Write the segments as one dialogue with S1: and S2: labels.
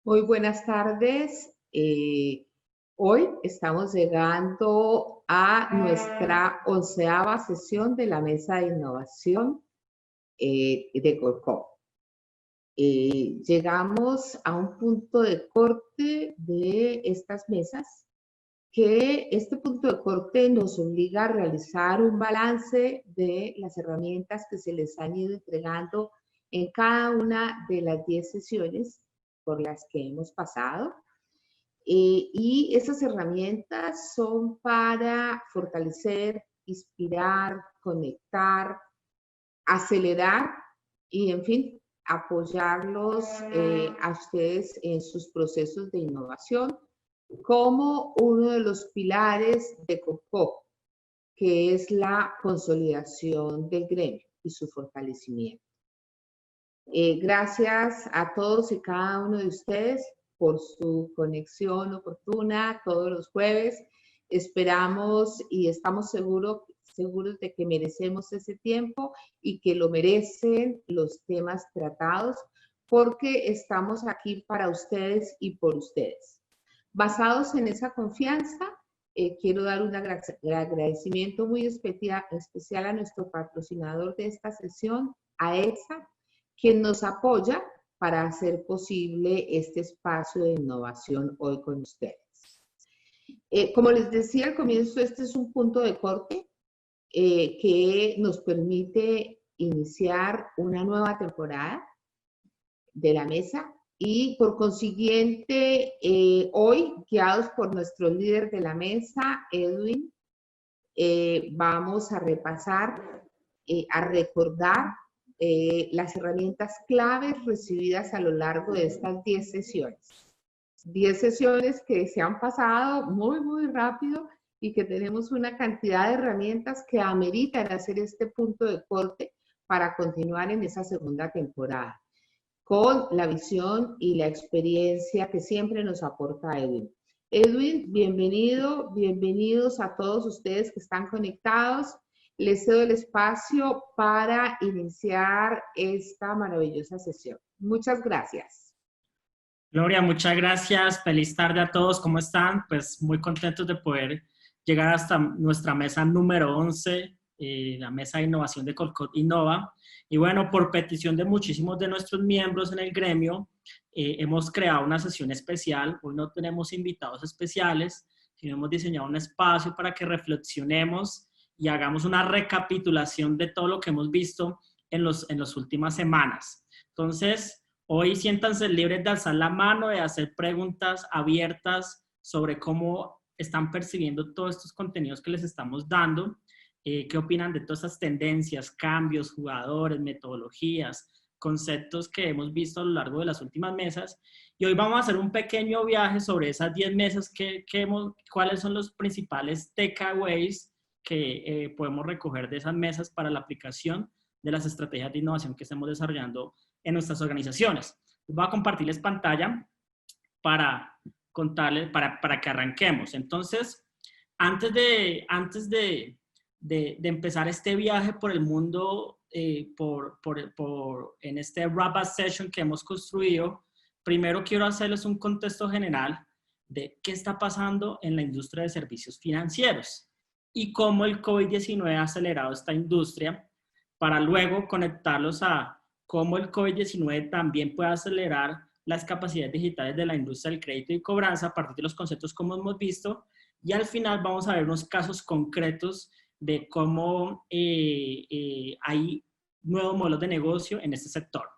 S1: Muy buenas tardes. Hoy estamos llegando a nuestra 11ª sesión de la Mesa de Innovación de Corcov. Llegamos a un punto de corte de estas mesas, que este punto de corte nos obliga a realizar un balance de las herramientas que se les han ido entregando en cada una de las 10 sesiones por las que hemos pasado. Y esas herramientas son para fortalecer, inspirar, conectar, acelerar y, en fin, apoyarlos a ustedes en sus procesos de innovación como uno de los pilares de Corcov, que es la consolidación del gremio y su fortalecimiento. Gracias a todos y cada uno de ustedes por su conexión oportuna todos los jueves. Esperamos y estamos seguros de que merecemos ese tiempo y que lo merecen los temas tratados, porque estamos aquí para ustedes y por ustedes. Basados en esa confianza, quiero dar un agradecimiento muy especial a nuestro patrocinador de esta sesión, a EXA, quien nos apoya para hacer posible este espacio de innovación hoy con ustedes. Como les decía al comienzo, este es un punto de corte que nos permite iniciar una nueva temporada de la mesa y por consiguiente hoy, guiados por nuestro líder de la mesa, Edwin, vamos a repasar, a recordar las herramientas claves recibidas a lo largo de estas 10 sesiones. 10 sesiones que se han pasado muy rápido y que tenemos una cantidad de herramientas que ameritan hacer este punto de corte para continuar en esa segunda temporada, con la visión y la experiencia que siempre nos aporta Edwin. Edwin, bienvenido, bienvenidos a todos ustedes que están conectados. Les cedo el espacio para iniciar esta maravillosa sesión. Muchas gracias.
S2: Gloria, muchas gracias. Feliz tarde a todos. ¿Cómo están? Pues muy contentos de poder llegar hasta nuestra mesa número 11, la Mesa de Innovación de Corcov Innova. Y bueno, por petición de muchísimos de nuestros miembros en el gremio, hemos creado una sesión especial. Hoy no tenemos invitados especiales, sino hemos diseñado un espacio para que reflexionemos y hagamos una recapitulación de todo lo que hemos visto en las últimas semanas. Entonces, hoy siéntanse libres de alzar la mano, de hacer preguntas abiertas sobre cómo están percibiendo todos estos contenidos que les estamos dando, qué opinan de todas esas tendencias, cambios, jugadores, metodologías, conceptos que hemos visto a lo largo de las últimas mesas. Y hoy vamos a hacer un pequeño viaje sobre esas 10 mesas, cuáles son los principales takeaways que podemos recoger de esas mesas para la aplicación de las estrategias de innovación que estamos desarrollando en nuestras organizaciones. Voy a compartirles pantalla para contarles, para que arranquemos. Entonces, antes de empezar este viaje por el mundo, en este wrap-up session que hemos construido, primero quiero hacerles un contexto general de qué está pasando en la industria de servicios financieros y cómo el COVID-19 ha acelerado esta industria, para luego conectarlos a cómo el COVID-19 también puede acelerar las capacidades digitales de la industria del crédito y cobranza a partir de los conceptos como hemos visto, y al final vamos a ver unos casos concretos de cómo hay nuevos modelos de negocio en este sector.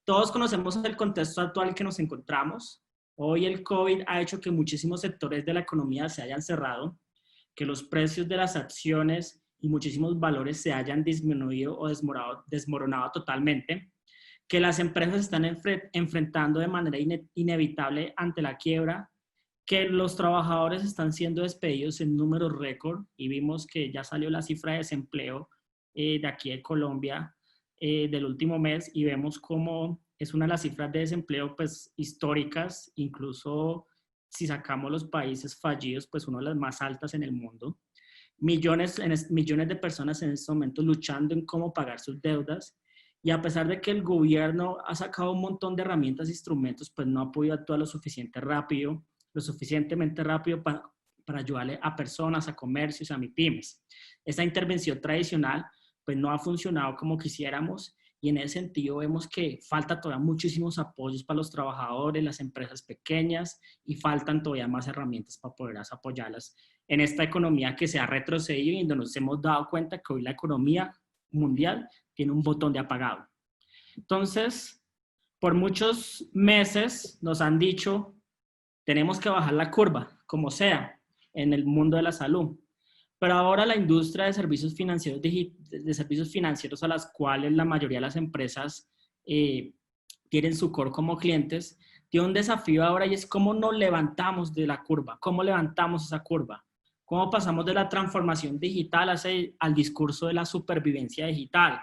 S2: Todos conocemos el contexto actual que nos encontramos. Hoy el COVID ha hecho que muchísimos sectores de la economía se hayan cerrado, que los precios de las acciones y muchísimos valores se hayan disminuido o desmoronado totalmente, que las empresas están enfrentando de manera inevitable ante la quiebra, que los trabajadores están siendo despedidos en números récord, y vimos que ya salió la cifra de desempleo de aquí de Colombia del último mes, y vemos cómo es una de las cifras de desempleo pues históricas, incluso si sacamos los países fallidos, pues una de las más altas en el mundo. millones de personas en este momento luchando en cómo pagar sus deudas. Y a pesar de que el gobierno ha sacado un montón de herramientas e instrumentos, pues no ha podido actuar lo suficientemente rápido para ayudarle a personas, a comercios, a MIPYMES. Esta intervención tradicional pues no ha funcionado como quisiéramos, y en ese sentido vemos que falta todavía muchísimos apoyos para los trabajadores, las empresas pequeñas, y faltan todavía más herramientas para poder apoyarlas en esta economía que se ha retrocedido y donde nos hemos dado cuenta que hoy la economía mundial tiene un botón de apagado. Entonces, por muchos meses nos han dicho, tenemos que bajar la curva, como sea, en el mundo de la salud. Pero ahora la industria de servicios financieros a las cuales la mayoría de las empresas tienen su core como clientes, tiene un desafío ahora, y es cómo nos levantamos de la curva, cómo levantamos esa curva, cómo pasamos de la transformación digital al discurso de la supervivencia digital,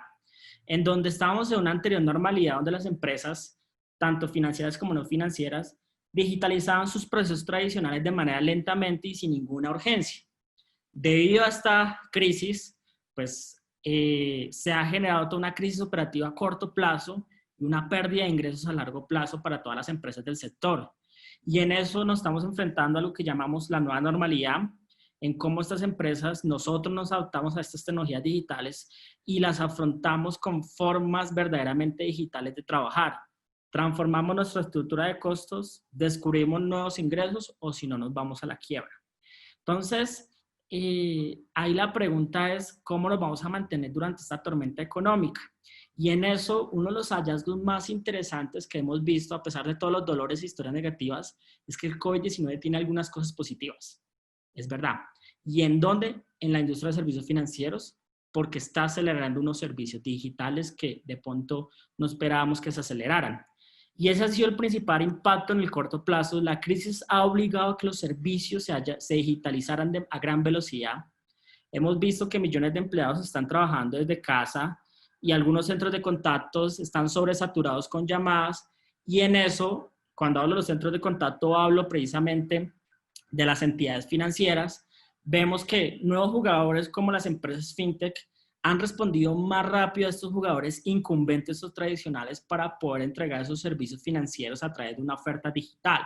S2: en donde estábamos en una anterior normalidad donde las empresas, tanto financieras como no financieras, digitalizaban sus procesos tradicionales de manera lentamente y sin ninguna urgencia. Debido a esta crisis, pues se ha generado toda una crisis operativa a corto plazo y una pérdida de ingresos a largo plazo para todas las empresas del sector. Y en eso nos estamos enfrentando a lo que llamamos la nueva normalidad, en cómo estas empresas, nosotros nos adaptamos a estas tecnologías digitales y las afrontamos con formas verdaderamente digitales de trabajar. Transformamos nuestra estructura de costos, descubrimos nuevos ingresos, o si no, nos vamos a la quiebra. Entonces, ahí la pregunta es cómo nos vamos a mantener durante esta tormenta económica. Y en eso, uno de los hallazgos más interesantes que hemos visto, a pesar de todos los dolores e historias negativas, es que el COVID-19 tiene algunas cosas positivas. Es verdad. ¿Y en dónde? En la industria de servicios financieros, porque está acelerando unos servicios digitales que de pronto no esperábamos que se aceleraran. Y ese ha sido el principal impacto en el corto plazo. La crisis ha obligado a que los servicios se digitalizaran a gran velocidad. Hemos visto que millones de empleados están trabajando desde casa y algunos centros de contactos están sobresaturados con llamadas. Y en eso, cuando hablo de los centros de contacto, hablo precisamente de las entidades financieras. Vemos que nuevos jugadores como las empresas fintech han respondido más rápido a estos jugadores incumbentes o tradicionales para poder entregar esos servicios financieros a través de una oferta digital.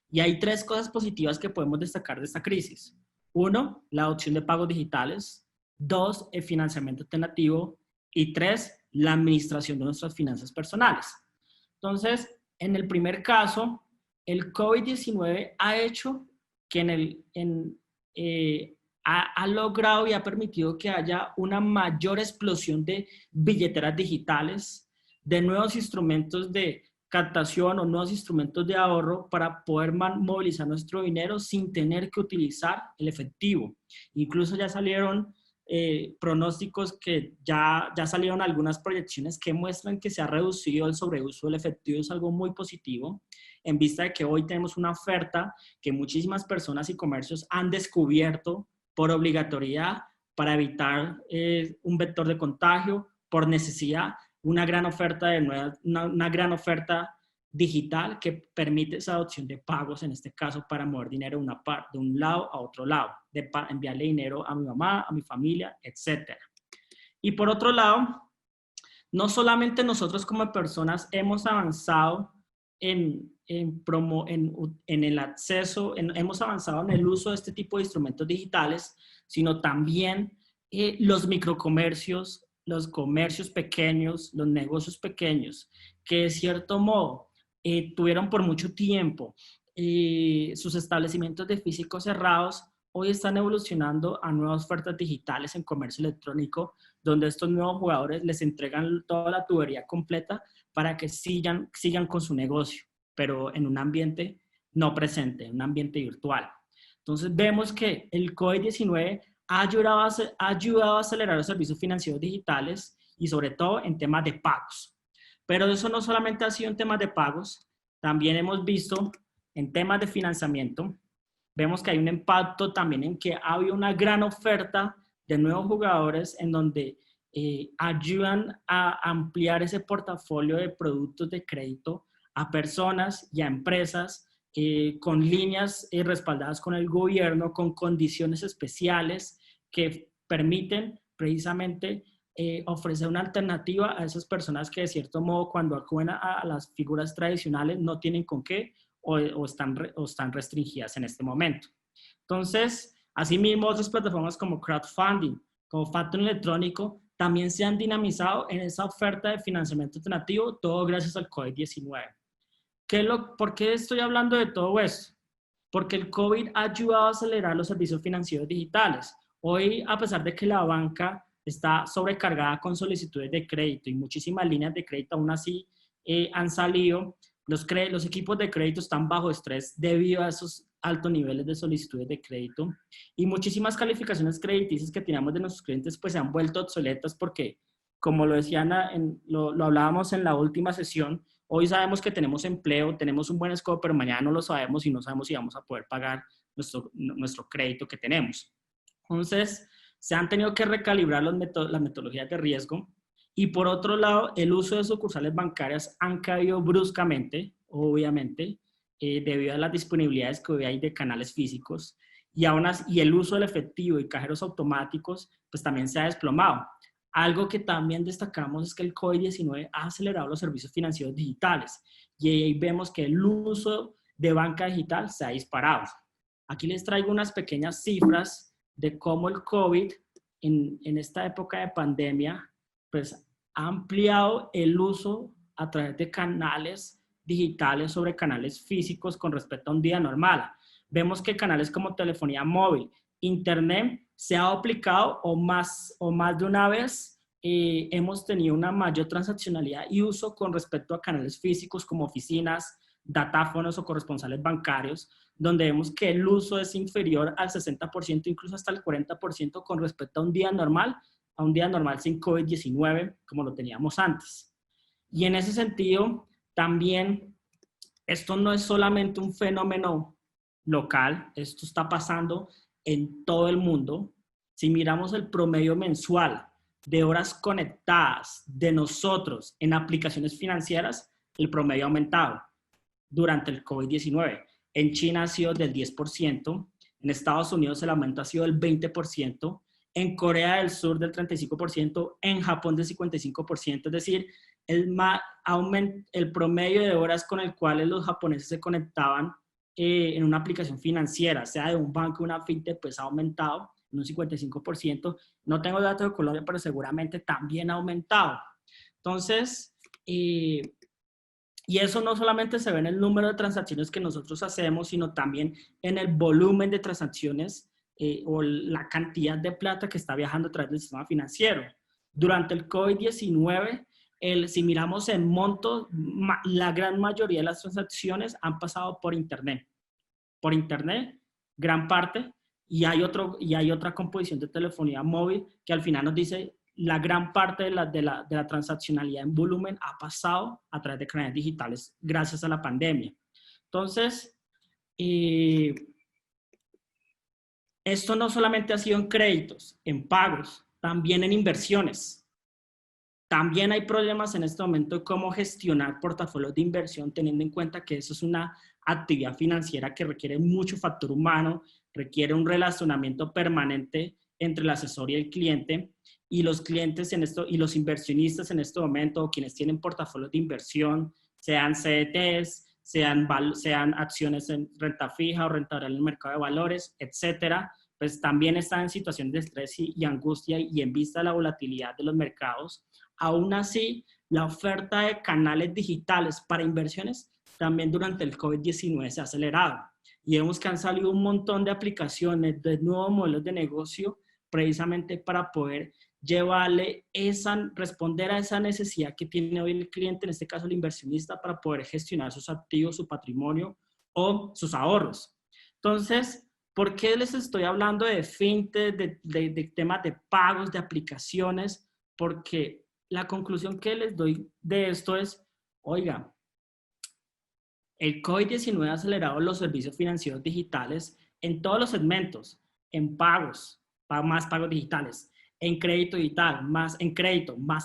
S2: Y hay tres cosas positivas que podemos destacar de esta crisis. Uno, la adopción de pagos digitales. Dos, el financiamiento alternativo. Y tres, la administración de nuestras finanzas personales. Entonces, en el primer caso, el COVID-19 ha hecho que ha logrado y ha permitido que haya una mayor explosión de billeteras digitales, de nuevos instrumentos de captación o nuevos instrumentos de ahorro para poder movilizar nuestro dinero sin tener que utilizar el efectivo. Incluso ya salieron pronósticos que ya salieron algunas proyecciones que muestran que se ha reducido el sobreuso del efectivo. Es algo muy positivo en vista de que hoy tenemos una oferta que muchísimas personas y comercios han descubierto por obligatoriedad para evitar un vector de contagio, por necesidad, una gran oferta digital que permite esa adopción de pagos, en este caso para mover dinero de un lado a otro lado, para enviarle dinero a mi mamá, a mi familia, etc. Y por otro lado, no solamente nosotros como personas hemos avanzado en el acceso, hemos avanzado en el uso de este tipo de instrumentos digitales, sino también los microcomercios, los comercios pequeños, los negocios pequeños, que de cierto modo tuvieron por mucho tiempo sus establecimientos de físicos cerrados, hoy están evolucionando a nuevas ofertas digitales en comercio electrónico, donde estos nuevos jugadores les entregan toda la tubería completa para que sigan con su negocio, pero en un ambiente no presente, en un ambiente virtual. Entonces vemos que el COVID-19 ha ayudado a acelerar los servicios financieros digitales y sobre todo en temas de pagos. Pero eso no solamente ha sido en temas de pagos, también hemos visto en temas de financiamiento, vemos que hay un impacto también en que ha habido una gran oferta de nuevos jugadores en donde ayudan a ampliar ese portafolio de productos de crédito a personas y a empresas con líneas respaldadas con el gobierno, con condiciones especiales que permiten precisamente ofrecer una alternativa a esas personas que de cierto modo cuando acuden a las figuras tradicionales no tienen con qué o están restringidas en este momento. Entonces, asimismo, otras plataformas como crowdfunding, como Factor Electrónico, también se han dinamizado en esa oferta de financiamiento alternativo, todo gracias al COVID-19. ¿Por qué estoy hablando de todo esto? Porque el COVID ha ayudado a acelerar los servicios financieros digitales. Hoy, a pesar de que la banca está sobrecargada con solicitudes de crédito y muchísimas líneas de crédito aún así han salido, los equipos de crédito están bajo estrés debido a esos altos niveles de solicitudes de crédito y muchísimas calificaciones crediticias que teníamos de nuestros clientes pues se han vuelto obsoletas porque, como lo decía Ana, lo hablábamos en la última sesión, hoy sabemos que tenemos empleo, tenemos un buen score, pero mañana no lo sabemos y no sabemos si vamos a poder pagar nuestro crédito que tenemos. Entonces, se han tenido que recalibrar las metodologías de riesgo y por otro lado, el uso de sucursales bancarias han caído bruscamente, obviamente, debido a las disponibilidades que hoy hay de canales físicos y el uso del efectivo y cajeros automáticos, pues también se ha desplomado. Algo que también destacamos es que el COVID-19 ha acelerado los servicios financieros digitales y ahí vemos que el uso de banca digital se ha disparado. Aquí les traigo unas pequeñas cifras de cómo el COVID en esta época de pandemia pues ha ampliado el uso a través de canales digitales sobre canales físicos con respecto a un día normal. Vemos que canales como telefonía móvil, internet, se ha aplicado o más de una vez hemos tenido una mayor transaccionalidad y uso con respecto a canales físicos como oficinas, datáfonos o corresponsales bancarios, donde vemos que el uso es inferior al 60%, incluso hasta el 40% con respecto a un día normal sin COVID-19, como lo teníamos antes. Y en ese sentido, también, esto no es solamente un fenómeno local, esto está pasando en todo el mundo. Si miramos el promedio mensual de horas conectadas de nosotros en aplicaciones financieras, el promedio ha aumentado durante el COVID-19. En China ha sido del 10%, en Estados Unidos el aumento ha sido del 20%, en Corea del Sur del 35%, en Japón del 55%, es decir, el promedio de horas con el cual los japoneses se conectaban en una aplicación financiera, sea de un banco o una fintech, pues ha aumentado en un 55%. No tengo datos de Colombia, pero seguramente también ha aumentado. Entonces, y eso no solamente se ve en el número de transacciones que nosotros hacemos, sino también en el volumen de transacciones o la cantidad de plata que está viajando a través del sistema financiero. Durante el COVID-19, si miramos en monto, la gran mayoría de las transacciones han pasado por Internet. Por Internet, gran parte, y hay otra composición de telefonía móvil que al final nos dice la gran parte de la transaccionalidad en volumen ha pasado a través de canales digitales gracias a la pandemia. Entonces, esto no solamente ha sido en créditos, en pagos, también en inversiones. También hay problemas en este momento de cómo gestionar portafolios de inversión, teniendo en cuenta que eso es una actividad financiera que requiere mucho factor humano, requiere un relacionamiento permanente entre el asesor y el cliente, y los clientes y los inversionistas en este momento, o quienes tienen portafolios de inversión, sean CDTs, sean acciones en renta fija o renta variable en el mercado de valores, etcétera, pues también están en situaciones de estrés y angustia y en vista de la volatilidad de los mercados. Aún así, la oferta de canales digitales para inversiones también durante el COVID-19 se ha acelerado. Y vemos que han salido un montón de aplicaciones, de nuevos modelos de negocio, precisamente para poder responder a esa necesidad que tiene hoy el cliente, en este caso el inversionista, para poder gestionar sus activos, su patrimonio o sus ahorros. Entonces, ¿por qué les estoy hablando de fintech, de temas de pagos, de aplicaciones? Porque la conclusión que les doy de esto es, oiga, el COVID-19 ha acelerado los servicios financieros digitales en todos los segmentos, en pagos, más pagos digitales, en crédito digital, más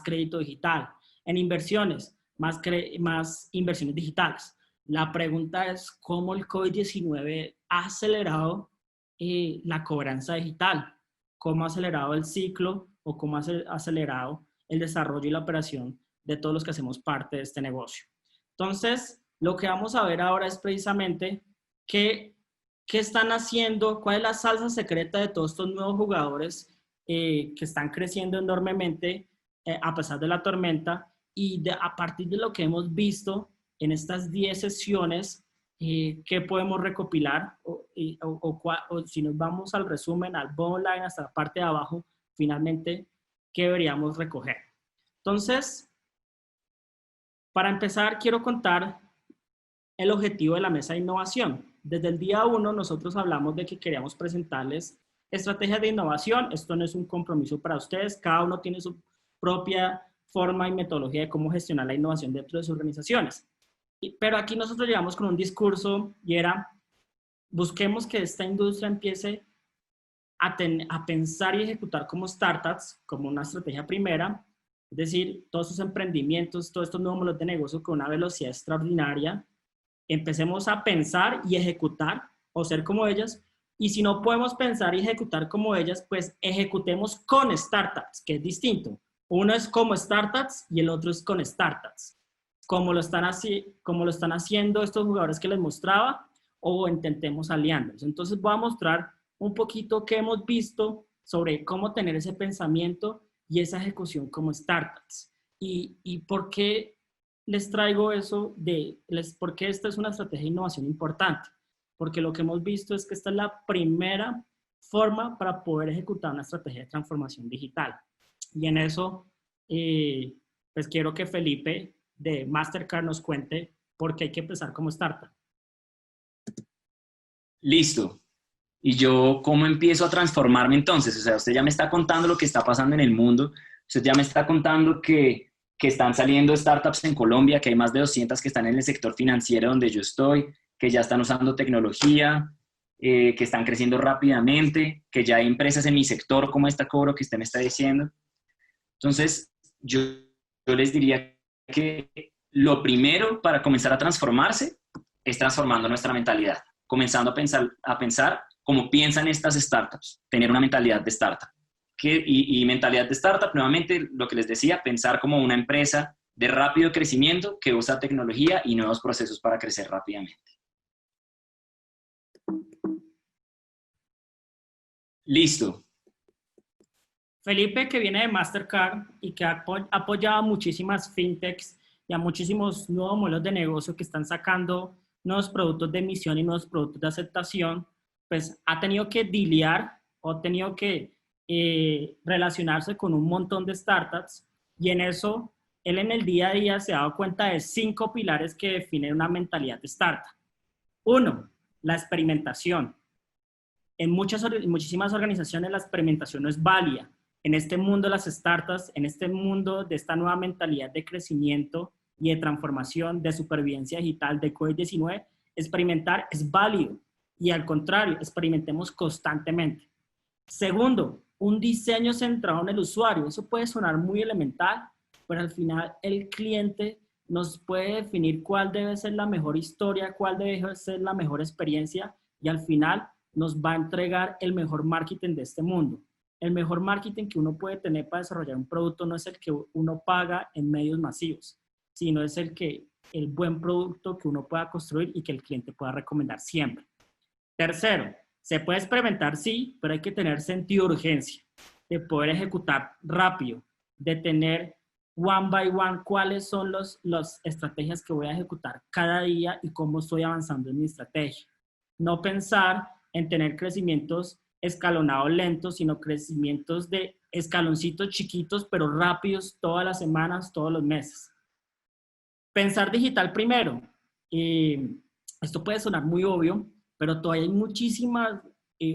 S2: crédito digital, en inversiones, más inversiones digitales. La pregunta es cómo el COVID-19 ha acelerado la cobranza digital. cómo ha acelerado el ciclo o cómo ha acelerado el desarrollo y la operación de todos los que hacemos parte de este negocio. Entonces, lo que vamos a ver ahora es precisamente qué están haciendo, cuál es la salsa secreta de todos estos nuevos jugadores que están creciendo enormemente a pesar de la tormenta, y a partir de lo que hemos visto en estas 10 sesiones, qué podemos recopilar o si nos vamos al resumen, al bottom line, hasta la parte de abajo, finalmente, qué deberíamos recoger. Entonces, para empezar, quiero contar el objetivo de la mesa de innovación. Desde el día 1 nosotros hablamos de que queríamos presentarles estrategias de innovación. Esto no es un compromiso para ustedes, cada uno tiene su propia forma y metodología de cómo gestionar la innovación dentro de sus organizaciones. Pero aquí nosotros llegamos con un discurso y era, busquemos que esta industria empiece a pensar y ejecutar como startups, como una estrategia primera, es decir, todos sus emprendimientos, todos estos nuevos modelos de negocio con una velocidad extraordinaria. Empecemos a pensar y ejecutar o ser como ellas, y si no podemos pensar y ejecutar como ellas, pues ejecutemos con startups, que es distinto. Uno es como startups y el otro es con startups, como lo están haciendo estos jugadores que les mostraba, o intentemos aliándonos. Entonces voy a mostrar un poquito qué hemos visto sobre cómo tener ese pensamiento y esa ejecución como startups, y por qué les traigo eso porque esta es una estrategia de innovación importante, porque lo que hemos visto es que esta es la primera forma para poder ejecutar una estrategia de transformación digital. Y en eso, pues quiero que Felipe de Mastercard nos cuente por qué hay que empezar como startup.
S3: Listo. ¿Y yo cómo empiezo a transformarme entonces? O sea, usted ya me está contando lo que está pasando en el mundo, usted ya me está contando que están saliendo startups en Colombia, que hay más de 200 que están en el sector financiero donde yo estoy, que ya están usando tecnología, que están creciendo rápidamente, que ya hay empresas en mi sector como esta Cobro que usted me está diciendo. Entonces, yo les diría que lo primero para comenzar a transformarse es transformando nuestra mentalidad, comenzando a pensar como piensan estas startups, tener una mentalidad de startup. Y mentalidad de startup, nuevamente, lo que les decía, pensar como una empresa de rápido crecimiento que usa tecnología y nuevos procesos para crecer rápidamente. Listo.
S2: Felipe, que viene de Mastercard y que ha apoyado a muchísimas fintechs y a muchísimos nuevos modelos de negocio que están sacando nuevos productos de emisión y nuevos productos de aceptación, pues ha tenido que lidiar o ha tenido que relacionarse con un montón de startups, y en eso él en el día a día se ha dado cuenta de 5 pilares que definen una mentalidad de startup. 1, la experimentación. En muchísimas organizaciones la experimentación no es válida. En este mundo de las startups, en este mundo de esta nueva mentalidad de crecimiento y de transformación, de supervivencia digital, de COVID-19, experimentar es válido, y al contrario, experimentemos constantemente. Segundo, un diseño centrado en el usuario. Eso puede sonar muy elemental, pero al final el cliente nos puede definir cuál debe ser la mejor historia, cuál debe ser la mejor experiencia, y al final nos va a entregar el mejor marketing de este mundo. El mejor marketing que uno puede tener para desarrollar un producto no es el que uno paga en medios masivos, sino es el buen producto que uno pueda construir y que el cliente pueda recomendar siempre. Tercero, se puede experimentar, sí, pero hay que tener sentido de urgencia, de poder ejecutar rápido, de tener one by one cuáles son las estrategias que voy a ejecutar cada día y cómo estoy avanzando en mi estrategia. No pensar en tener crecimientos escalonados lentos, sino crecimientos de escaloncitos chiquitos, pero rápidos todas las semanas, todos los meses. Pensar digital primero. Esto puede sonar muy obvio, pero todavía hay muchísimas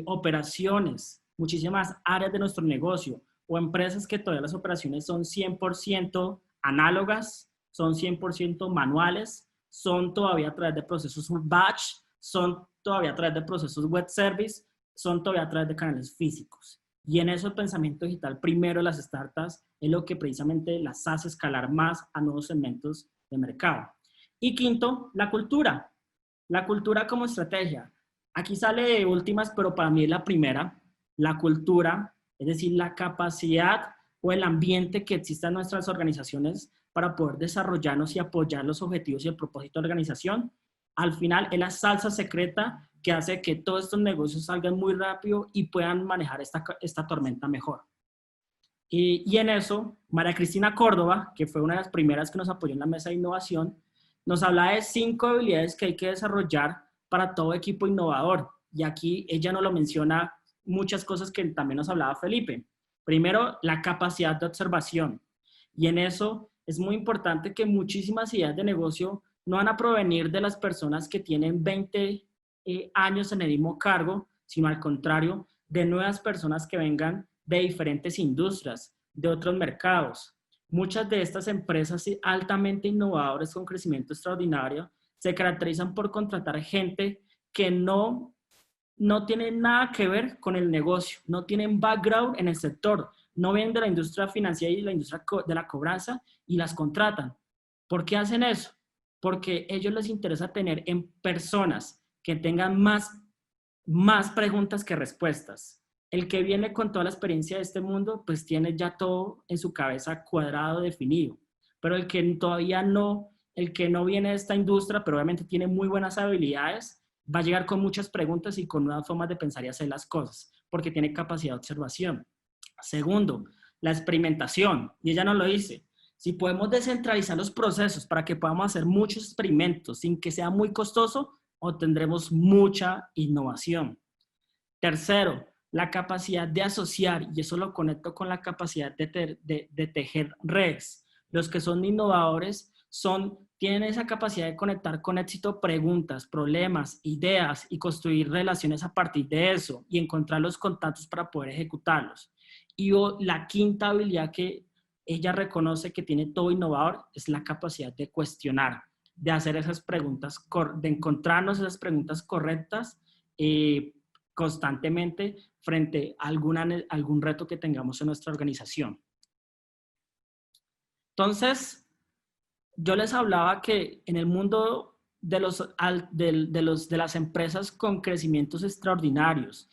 S2: operaciones, muchísimas áreas de nuestro negocio o empresas que todavía las operaciones son 100% análogas, son 100% manuales, son todavía a través de procesos batch, son todavía a través de procesos web service, son todavía a través de canales físicos. Y en eso el pensamiento digital primero de las startups es lo que precisamente las hace escalar más a nuevos segmentos de mercado. Y quinto, la cultura. La cultura como estrategia. Aquí sale de últimas, pero para mí es la primera. La cultura es decir, la capacidad o el ambiente que existe en nuestras organizaciones para poder desarrollarnos y apoyar los objetivos y el propósito de la organización. Al final es la salsa secreta que hace que todos estos negocios salgan muy rápido y puedan manejar esta tormenta mejor. Y en eso, María Cristina Córdoba, que fue una de las primeras que nos apoyó en la mesa de innovación, nos habla de 5 habilidades que hay que desarrollar para todo equipo innovador. Y aquí ella nos lo menciona muchas cosas que también nos hablaba Felipe. Primero, la capacidad de observación. Y en eso es muy importante que muchísimas ideas de negocio no van a provenir de las personas que tienen 20 años en el mismo cargo, sino al contrario, de nuevas personas que vengan de diferentes industrias, de otros mercados. Muchas de estas empresas altamente innovadoras con crecimiento extraordinario se caracterizan por contratar gente que no tienen nada que ver con el negocio, no tienen background en el sector, no vienen de la industria financiera y la industria de la cobranza y las contratan. ¿Por qué hacen eso? Porque a ellos les interesa tener en personas que tengan más preguntas que respuestas. El que viene con toda la experiencia de este mundo, pues tiene ya todo en su cabeza cuadrado, definido. Pero el que todavía no, el que no viene de esta industria, pero obviamente tiene muy buenas habilidades, va a llegar con muchas preguntas y con nuevas formas de pensar y hacer las cosas, porque tiene capacidad de observación. Segundo, la experimentación. Y ella nos lo dice. Si podemos descentralizar los procesos para que podamos hacer muchos experimentos sin que sea muy costoso, obtendremos mucha innovación. Tercero, la capacidad de asociar, y eso lo conecto con la capacidad de tejer redes. Los que son innovadores tienen esa capacidad de conectar con éxito preguntas, problemas, ideas y construir relaciones a partir de eso y encontrar los contactos para poder ejecutarlos. Y la quinta habilidad que ella reconoce que tiene todo innovador es la capacidad de cuestionar, de hacer esas preguntas, de encontrarnos esas preguntas correctas constantemente frente a algún reto que tengamos en nuestra organización. Entonces, yo les hablaba que en el mundo de las empresas con crecimientos extraordinarios,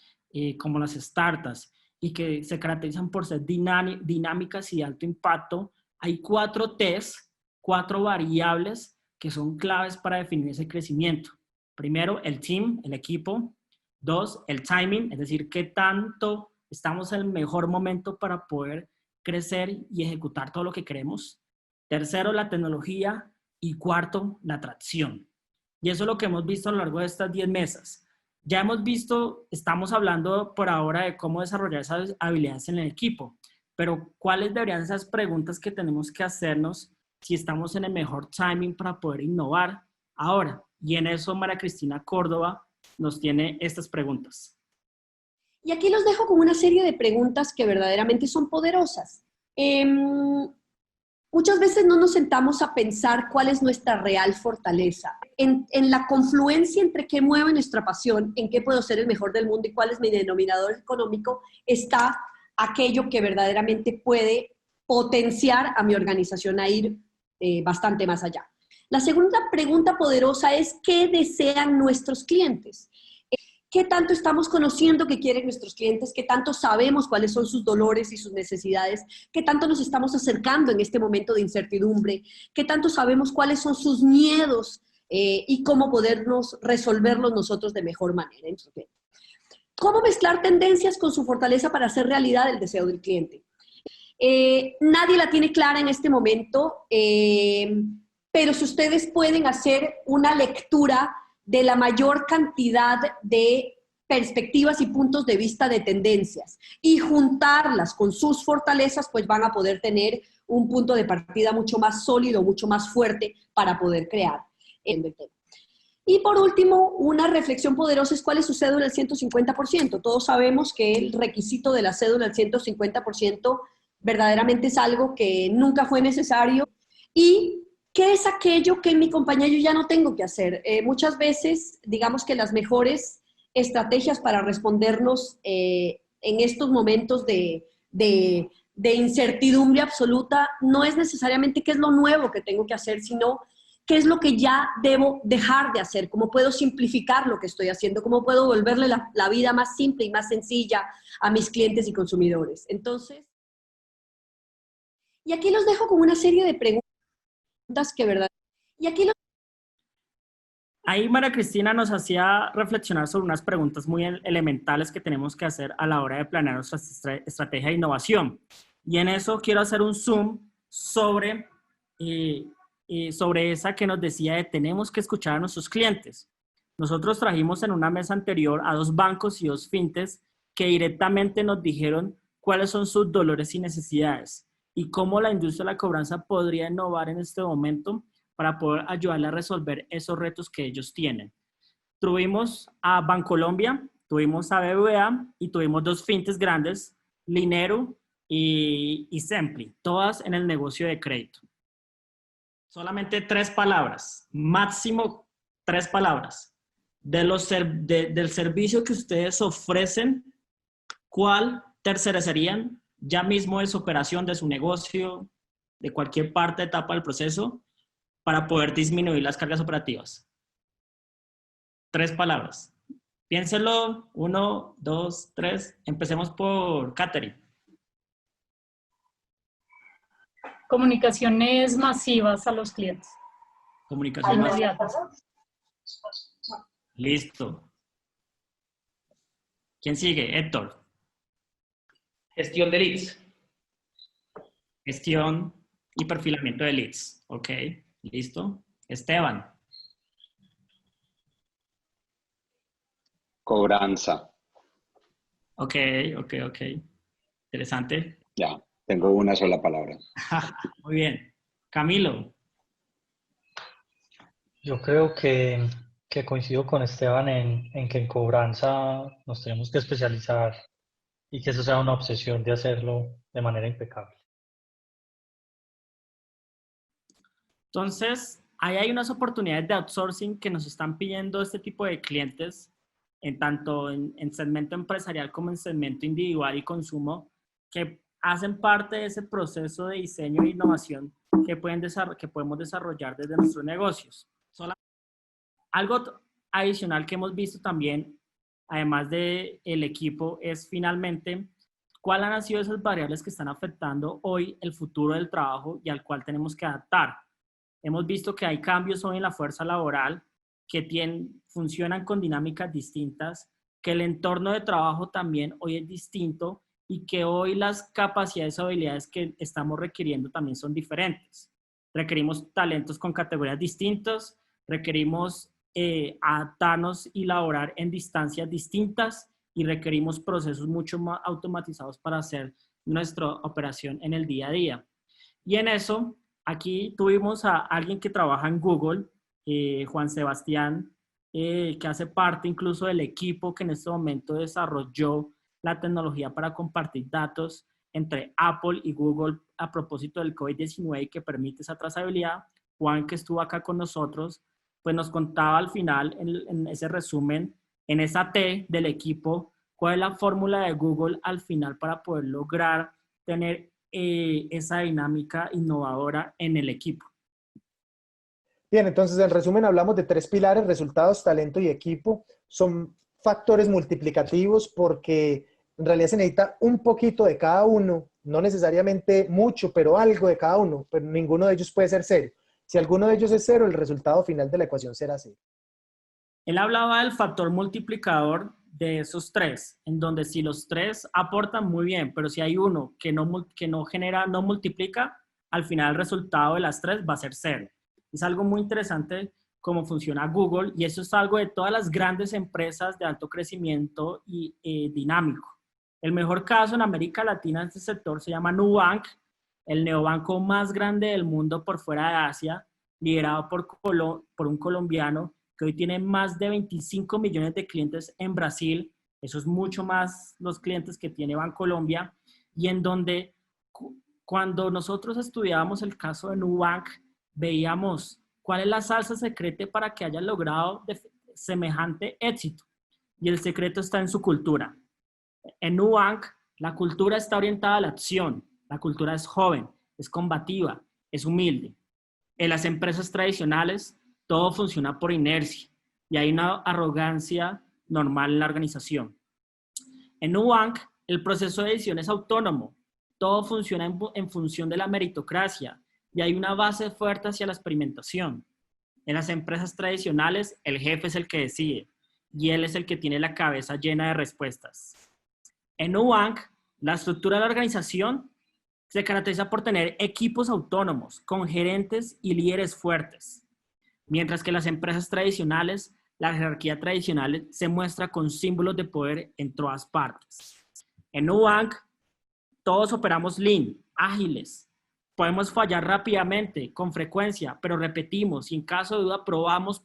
S2: como las startups, y que se caracterizan por ser dinámicas y de alto impacto, hay 4 T's, 4 variables que son claves para definir ese crecimiento. Primero, el team, el equipo. 2, el timing, es decir, qué tanto estamos en el mejor momento para poder crecer y ejecutar todo lo que queremos. Tercero, la tecnología. Y cuarto, la atracción. Y eso es lo que hemos visto a lo largo de estas 10 mesas. Ya hemos visto, estamos hablando por ahora de cómo desarrollar esas habilidades en el equipo, pero ¿cuáles deberían ser esas preguntas que tenemos que hacernos si estamos en el mejor timing para poder innovar ahora? Y en eso María Cristina Córdoba nos tiene estas preguntas.
S4: Y aquí los dejo con una serie de preguntas que verdaderamente son poderosas. Muchas veces no nos sentamos a pensar cuál es nuestra real fortaleza. En la confluencia entre qué mueve nuestra pasión, en qué puedo ser el mejor del mundo y cuál es mi denominador económico, está aquello que verdaderamente puede potenciar a mi organización a ir bastante más allá. La segunda pregunta poderosa es ¿qué desean nuestros clientes? ¿Qué tanto estamos conociendo que quieren nuestros clientes? ¿Qué tanto sabemos cuáles son sus dolores y sus necesidades? ¿Qué tanto nos estamos acercando en este momento de incertidumbre? ¿Qué tanto sabemos cuáles son sus miedos y cómo podernos resolverlos nosotros de mejor manera? ¿Cómo mezclar tendencias con su fortaleza para hacer realidad el deseo del cliente? Nadie la tiene clara en este momento, pero si ustedes pueden hacer una lectura de la mayor cantidad de perspectivas y puntos de vista de tendencias y juntarlas con sus fortalezas, pues van a poder tener un punto de partida mucho más sólido, mucho más fuerte para poder crear el tema. Y por último, una reflexión poderosa es cuál es su cédula al 150%. Todos sabemos que el requisito de la cédula al 150% verdaderamente es algo que nunca fue necesario y ¿qué es aquello que en mi compañía yo ya no tengo que hacer? Muchas veces, digamos que las mejores estrategias para respondernos en estos momentos de incertidumbre absoluta no es necesariamente qué es lo nuevo que tengo que hacer, sino ¿Qué es lo que ya debo dejar de hacer? ¿Cómo puedo simplificar lo que estoy haciendo? ¿Cómo puedo volverle la vida más simple y más sencilla a mis clientes y consumidores? Entonces, y aquí los dejo con una serie de preguntas que, ¿verdad? Y aquí los...
S2: Ahí María Cristina nos hacía reflexionar sobre unas preguntas muy elementales que tenemos que hacer a la hora de planear nuestra estrategia de innovación. Y en eso quiero hacer un zoom sobre esa que nos decía de tenemos que escuchar a nuestros clientes. Nosotros trajimos en una mesa anterior a 2 bancos y 2 fintechs que directamente nos dijeron cuáles son sus dolores y necesidades y cómo la industria de la cobranza podría innovar en este momento para poder ayudarle a resolver esos retos que ellos tienen. Tuvimos a Bancolombia, tuvimos a BBVA y tuvimos 2 fintechs grandes, Linero y Sempli, todas en el negocio de crédito. Solamente 3 palabras, máximo 3 palabras. Del servicio que ustedes ofrecen, ¿cuál tercerizarían ya mismo de su operación, de su negocio, de cualquier parte, etapa del proceso, para poder disminuir las cargas operativas? 3 palabras. Piénselo, 1, 2, 3. Empecemos por Katherine.
S5: Comunicaciones masivas a los clientes.
S2: Comunicación masiva.
S5: Inmediatas.
S2: Listo. ¿Quién sigue? Héctor.
S6: Gestión de leads.
S2: Gestión y perfilamiento de leads. Ok, listo. Esteban.
S7: Cobranza.
S2: Ok. Interesante.
S7: Ya, tengo una sola palabra.
S2: Muy bien. Camilo.
S8: Yo creo que coincido con Esteban en que en cobranza nos tenemos que especializar y que eso sea una obsesión de hacerlo de manera impecable.
S2: Entonces, ahí hay unas oportunidades de outsourcing que nos están pidiendo este tipo de clientes, tanto en segmento empresarial como en segmento individual y consumo, que hacen parte de ese proceso de diseño e innovación que podemos desarrollar desde nuestros negocios. Algo adicional que hemos visto también, además del equipo, es finalmente cuáles han sido esas variables que están afectando hoy el futuro del trabajo y al cual tenemos que adaptar. Hemos visto que hay cambios hoy en la fuerza laboral que funcionan con dinámicas distintas, que el entorno de trabajo también hoy es distinto y que hoy las capacidades o habilidades que estamos requiriendo también son diferentes. Requerimos talentos con categorías distintas, requerimos adaptarnos y laborar en distancias distintas y requerimos procesos mucho más automatizados para hacer nuestra operación en el día a día. Y en eso, aquí tuvimos a alguien que trabaja en Google, Juan Sebastián, que hace parte incluso del equipo que en este momento desarrolló la tecnología para compartir datos entre Apple y Google a propósito del COVID-19 y que permite esa trazabilidad. Juan, que estuvo acá con nosotros, pues nos contaba al final, en ese resumen, en esa T del equipo, cuál es la fórmula de Google al final para poder lograr tener esa dinámica innovadora en el equipo.
S9: Bien, entonces en resumen hablamos de 3 pilares: resultados, talento y equipo. Son factores multiplicativos porque en realidad se necesita un poquito de cada uno, no necesariamente mucho, pero algo de cada uno, pero ninguno de ellos puede ser cero. Si alguno de ellos es cero, el resultado final de la ecuación será cero.
S2: Él hablaba del factor multiplicador de esos 3, en donde si los 3 aportan muy bien, pero si hay uno que no genera, no multiplica, al final el resultado de las 3 va a ser 0. Es algo muy interesante cómo funciona Google y eso es algo de todas las grandes empresas de alto crecimiento y dinámico. El mejor caso en América Latina en este sector se llama Nubank, el neobanco más grande del mundo por fuera de Asia, liderado por un colombiano que hoy tiene más de 25 millones de clientes en Brasil. Eso es mucho más los clientes que tiene Bancolombia, y en donde cuando nosotros estudiábamos el caso de Nubank, veíamos cuál es la salsa secreta para que haya logrado semejante éxito. Y el secreto está en su cultura. En Nubank, la cultura está orientada a la acción. La cultura es joven, es combativa, es humilde. En las empresas tradicionales, todo funciona por inercia y hay una arrogancia normal en la organización. En Nubank, el proceso de decisión es autónomo. Todo funciona en función de la meritocracia y hay una base fuerte hacia la experimentación. En las empresas tradicionales, el jefe es el que decide y él es el que tiene la cabeza llena de respuestas. En Nubank, la estructura de la organización se caracteriza por tener equipos autónomos con gerentes y líderes fuertes, mientras que en las empresas tradicionales, la jerarquía tradicional se muestra con símbolos de poder en todas partes. En Nubank, todos operamos lean, ágiles. Podemos fallar rápidamente, con frecuencia, pero repetimos y en caso de duda probamos.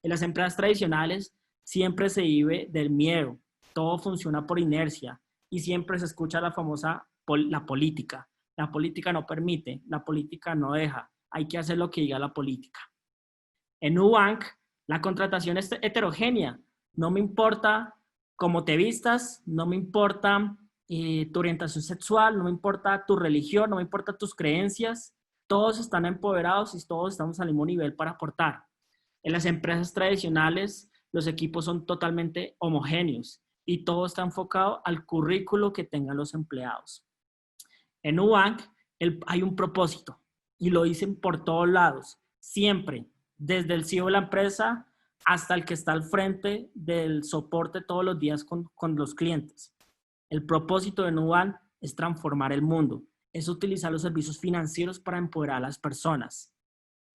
S2: En las empresas tradicionales siempre se vive del miedo, todo funciona por inercia y siempre se escucha la famosa la política. La política no permite, la política no deja, hay que hacer lo que diga la política. En Nubank, la contratación es heterogénea, no me importa cómo te vistas, no me importa tu orientación sexual, no me importa tu religión, no me importa tus creencias, todos están empoderados y todos estamos al mismo nivel para aportar. En las empresas tradicionales, los equipos son totalmente homogéneos y todo está enfocado al currículo que tengan los empleados. En Nubank hay un propósito y lo dicen por todos lados, siempre, desde el CEO de la empresa hasta el que está al frente del soporte todos los días con los clientes. El propósito de Nubank es transformar el mundo, es utilizar los servicios financieros para empoderar a las personas.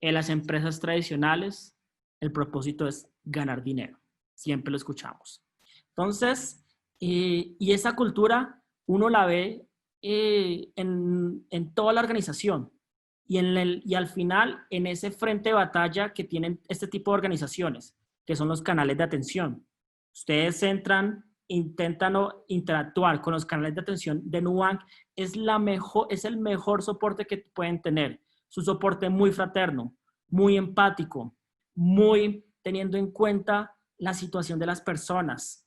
S2: En las empresas tradicionales, el propósito es ganar dinero. Siempre lo escuchamos. Entonces, y esa cultura uno la ve en toda la organización y al final en ese frente de batalla que tienen este tipo de organizaciones, que son los canales de atención. Ustedes entran, intentan interactuar con los canales de atención de Nubank, es el mejor soporte que pueden tener. Su soporte muy fraterno, muy empático, muy teniendo en cuenta la situación de las personas.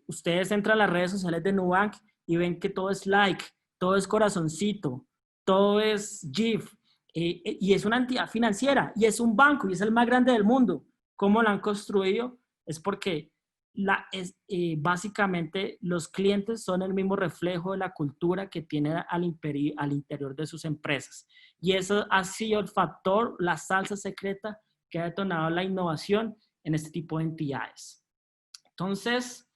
S2: Ustedes entran a las redes sociales de Nubank y ven que todo es like, todo es corazoncito, todo es GIF, y es una entidad financiera, y es un banco, y es el más grande del mundo. ¿Cómo lo han construido? Es porque básicamente los clientes son el mismo reflejo de la cultura que tienen al interior de sus empresas. Y eso ha sido el factor, la salsa secreta que ha detonado la innovación en este tipo de entidades. Entonces,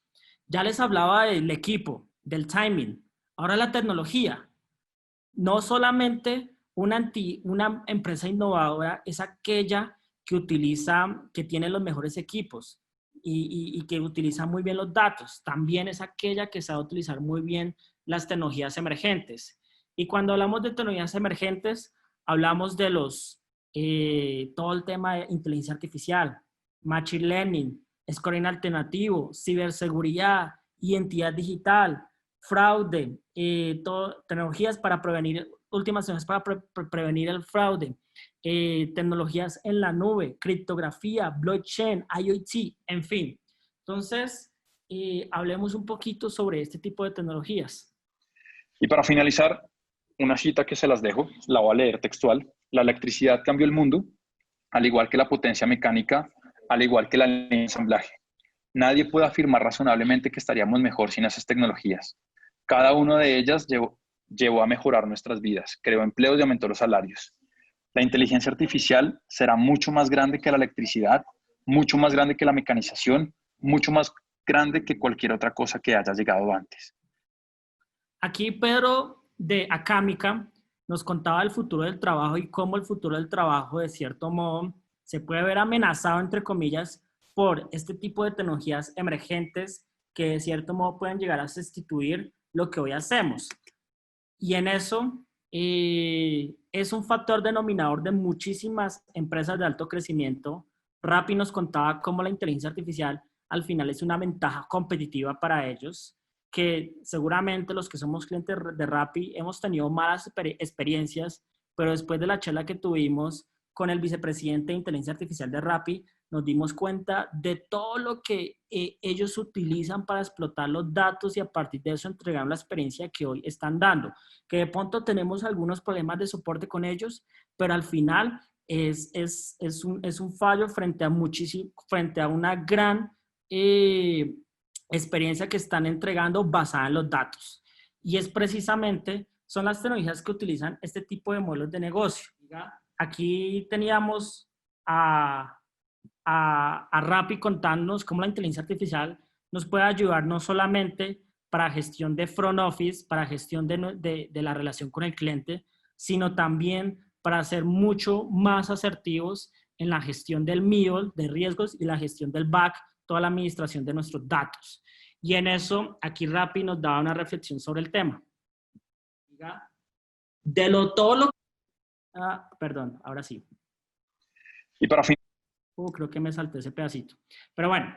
S2: ya les hablaba del equipo, del timing. Ahora la tecnología. No solamente una empresa innovadora es aquella que tiene los mejores equipos y que utiliza muy bien los datos. También es aquella que sabe utilizar muy bien las tecnologías emergentes. Y cuando hablamos de tecnologías emergentes, hablamos de todo el tema de inteligencia artificial, machine learning, scoring alternativo, ciberseguridad, identidad digital, fraude, tecnologías para prevenir, últimas tecnologías para prevenir el fraude, tecnologías en la nube, criptografía, blockchain, IoT, en fin. Entonces, hablemos un poquito sobre este tipo de tecnologías.
S10: Y para finalizar, una cita que se las dejo, la voy a leer textual. La electricidad cambió el mundo, al igual que la potencia mecánica, al igual que la línea de ensamblaje. Nadie puede afirmar razonablemente que estaríamos mejor sin esas tecnologías. Cada una de ellas llevó a mejorar nuestras vidas, creó empleos y aumentó los salarios. La inteligencia artificial será mucho más grande que la electricidad, mucho más grande que la mecanización, mucho más grande que cualquier otra cosa que haya llegado antes.
S2: Aquí Pedro de Acámica nos contaba el futuro del trabajo y cómo el futuro del trabajo, de cierto modo, se puede ver amenazado, entre comillas, por este tipo de tecnologías emergentes que de cierto modo pueden llegar a sustituir lo que hoy hacemos. Y en eso es un factor denominador de muchísimas empresas de alto crecimiento. Rappi nos contaba cómo la inteligencia artificial al final es una ventaja competitiva para ellos, que seguramente los que somos clientes de Rappi hemos tenido malas experiencias, pero después de la charla que tuvimos con el vicepresidente de inteligencia artificial de Rappi, nos dimos cuenta de todo lo que ellos utilizan para explotar los datos y a partir de eso entregaron la experiencia que hoy están dando. Que de pronto tenemos algunos problemas de soporte con ellos, pero al final es un fallo frente a una gran experiencia que están entregando basada en los datos. Y es precisamente, son las tecnologías que utilizan este tipo de modelos de negocio. Aquí teníamos a Rappi contándonos cómo la inteligencia artificial nos puede ayudar no solamente para gestión de front office, para gestión de la relación con el cliente, sino también para ser mucho más asertivos en la gestión del middle, de riesgos, y la gestión del back, toda la administración de nuestros datos. Y en eso, aquí Rappi nos daba una reflexión sobre el tema. Perdón, ahora sí.
S10: Y para fin.
S2: Creo que me salté ese pedacito. Pero bueno,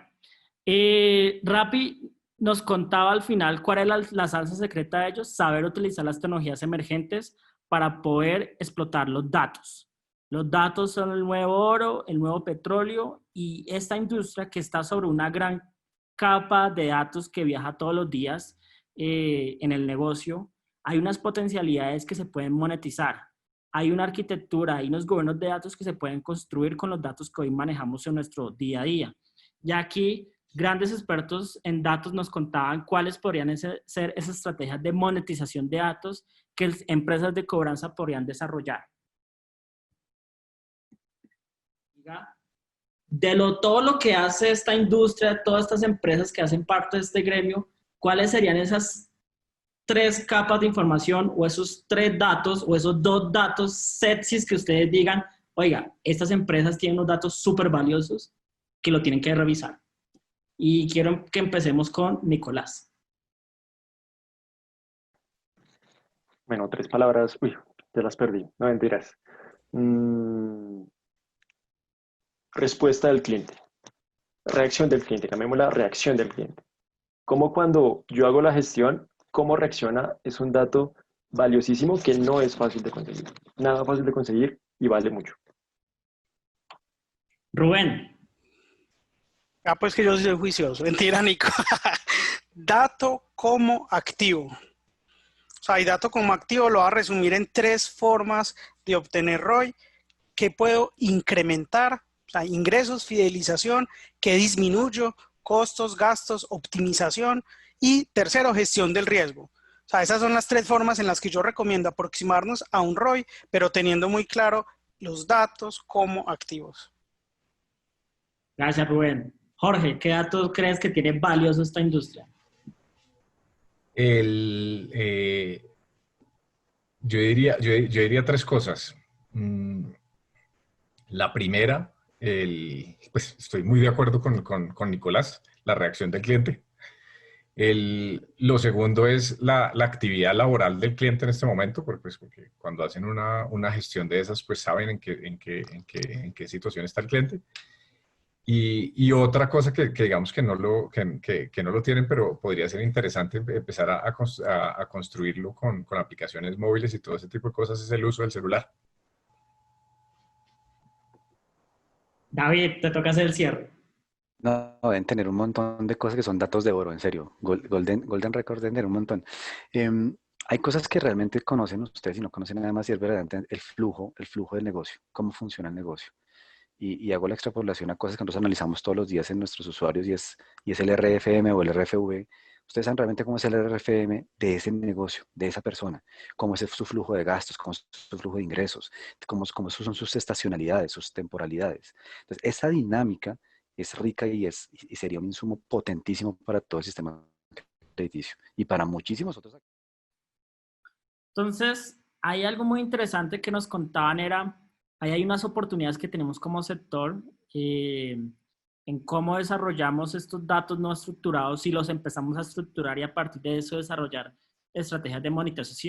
S2: Rappi nos contaba al final cuál era la salsa secreta de ellos, saber utilizar las tecnologías emergentes para poder explotar los datos. Los datos son el nuevo oro, el nuevo petróleo, y esta industria que está sobre una gran capa de datos que viaja todos los días en el negocio, hay unas potencialidades que se pueden monetizar. Hay una arquitectura, hay unos gobiernos de datos que se pueden construir con los datos que hoy manejamos en nuestro día a día. Y aquí, grandes expertos en datos nos contaban cuáles podrían ser esas estrategias de monetización de datos que empresas de cobranza podrían desarrollar. Todo lo que hace esta industria, todas estas empresas que hacen parte de este gremio, ¿cuáles serían esas 3 capas de información o esos 3 datos o esos 2 datos sexys que ustedes digan, oiga, estas empresas tienen unos datos súper valiosos que lo tienen que revisar? Y quiero que empecemos con Nicolás.
S11: Bueno, 3 palabras, uy, ya las perdí, no mentiras. Respuesta del cliente, reacción del cliente, cambiemos la reacción del cliente. Como cuando yo hago la gestión, cómo reacciona es un dato valiosísimo que no es fácil de conseguir. Nada fácil de conseguir y vale mucho.
S2: Rubén.
S12: Pues que yo soy juicioso. Mentira, Nico. Dato como activo. O sea, y dato como activo lo voy a resumir en 3 formas de obtener ROI que puedo incrementar. O sea, ingresos, fidelización, que disminuyo, costos, gastos, optimización. Y tercero, gestión del riesgo. O sea, esas son las 3 formas en las que yo recomiendo aproximarnos a un ROI, pero teniendo muy claro los datos como activos.
S2: Gracias, Rubén. Jorge, ¿qué datos crees que tiene valioso esta industria?
S13: Yo diría 3 cosas. La primera, pues estoy muy de acuerdo con Nicolás, la reacción del cliente. Lo segundo es la actividad laboral del cliente en este momento, porque cuando hacen una gestión de esas, pues saben en qué situación está el cliente. Y otra cosa que digamos que no lo tienen, pero podría ser interesante empezar a construirlo con aplicaciones móviles y todo ese tipo de cosas, es el uso del celular.
S2: David, te toca hacer el cierre.
S14: No, deben tener un montón de cosas que son datos de oro, en serio. Golden Record deben tener un montón. Hay cosas que realmente conocen ustedes y no conocen nada más, y es verdaderamente el flujo del negocio, cómo funciona el negocio. Y hago la extrapolación a cosas que nosotros analizamos todos los días en nuestros usuarios y es el RFM o el RFV. Ustedes saben realmente cómo es el RFM de ese negocio, de esa persona, cómo es su flujo de gastos, cómo es su flujo de ingresos, cómo son sus estacionalidades, sus temporalidades. Entonces, esa dinámica es rica y sería un insumo potentísimo para todo el sistema crediticio y para muchísimos otros.
S2: Entonces, hay algo muy interesante que nos contaban, ahí hay unas oportunidades que tenemos como sector en cómo desarrollamos estos datos no estructurados y los empezamos a estructurar y a partir de eso desarrollar estrategias de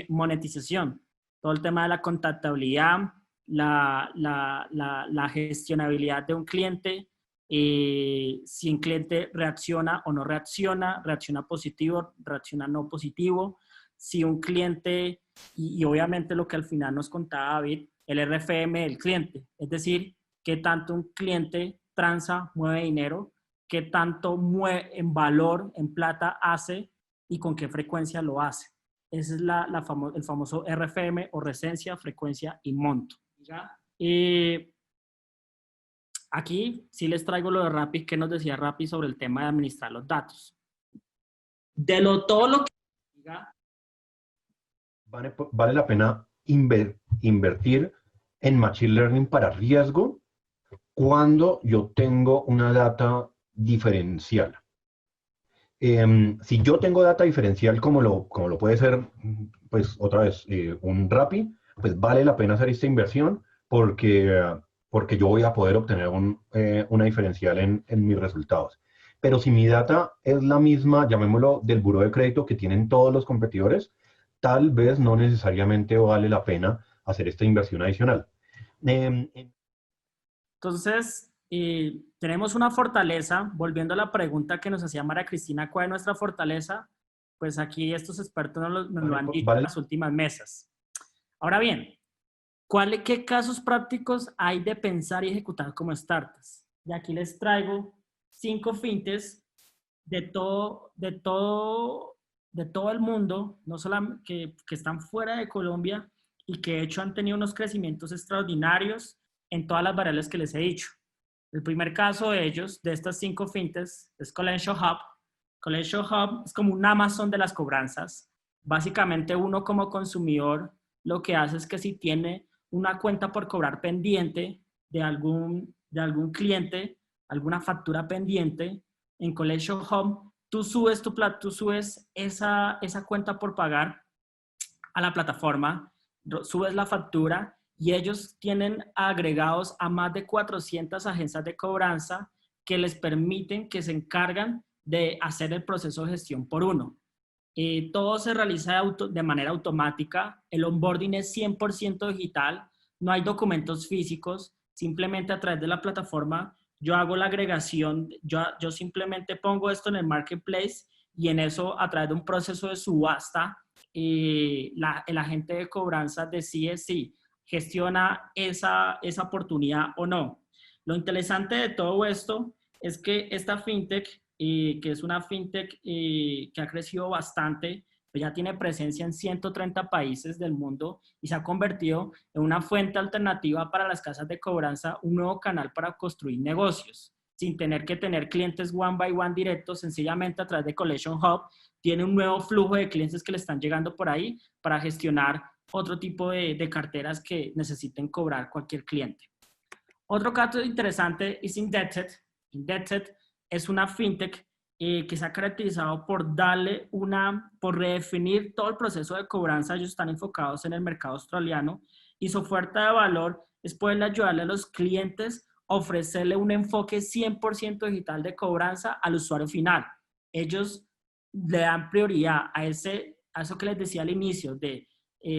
S2: monetización. Todo el tema de la contactabilidad, la gestionabilidad de un cliente, si un cliente reacciona o no reacciona positivo, reacciona no positivo, si un cliente, y obviamente lo que al final nos contaba David, el RFM del cliente, es decir, qué tanto un cliente transa, mueve dinero, qué tanto mueve en valor, en plata hace y con qué frecuencia lo hace. Ese es el famoso RFM o recencia, frecuencia y monto. Aquí sí les traigo lo de Rappi, que nos decía Rappi sobre el tema de administrar los datos. Todo lo que diga.
S15: ¿Vale la pena invertir en Machine Learning para riesgo cuando yo tengo una data diferencial? Si yo tengo data diferencial como lo puede ser, pues otra vez, un Rappi, pues vale la pena hacer esta inversión porque yo voy a poder obtener una diferencial en mis resultados. Pero si mi data es la misma, llamémoslo, del buró de crédito que tienen todos los competidores, tal vez no necesariamente vale la pena hacer esta inversión adicional.
S2: Entonces, tenemos una fortaleza. Volviendo a la pregunta que nos hacía María Cristina, ¿cuál es nuestra fortaleza? Pues aquí estos expertos nos lo han dicho en las últimas mesas. Ahora bien, ¿qué casos prácticos hay de pensar y ejecutar como startups? Y aquí les traigo 5 fintechs de todo el mundo, no solamente que están fuera de Colombia y que de hecho han tenido unos crecimientos extraordinarios en todas las variables que les he dicho. El primer caso de ellos, de estas 5 fintechs, es Collection Hub. Collection Hub es como un Amazon de las cobranzas. Básicamente uno como consumidor lo que hace es que si tiene una cuenta por cobrar pendiente de algún cliente, alguna factura pendiente, en Collection Hub, tú subes esa cuenta por pagar a la plataforma, subes la factura y ellos tienen agregados a más de 400 agencias de cobranza que les permiten, que se encargan de hacer el proceso de gestión por uno. Todo se realiza de manera automática, el onboarding es 100% digital, no hay documentos físicos, simplemente a través de la plataforma yo hago la agregación, yo simplemente pongo esto en el marketplace y en eso a través de un proceso de subasta, el agente de cobranza decide si gestiona esa oportunidad o no. Lo interesante de todo esto es que esta fintech, que es una fintech que ha crecido bastante, pues ya tiene presencia en 130 países del mundo y se ha convertido en una fuente alternativa para las casas de cobranza, un nuevo canal para construir negocios, sin tener que tener clientes one by one directos, sencillamente a través de Collection Hub, tiene un nuevo flujo de clientes que le están llegando por ahí para gestionar otro tipo de carteras que necesiten cobrar cualquier cliente. Otro caso interesante es Indebted. Indebted es una fintech que se ha caracterizado por por redefinir todo el proceso de cobranza. Ellos están enfocados en el mercado australiano y su oferta de valor es poder ayudarle a los clientes a ofrecerle un enfoque 100% digital de cobranza al usuario final. Ellos le dan prioridad a eso que les decía al inicio de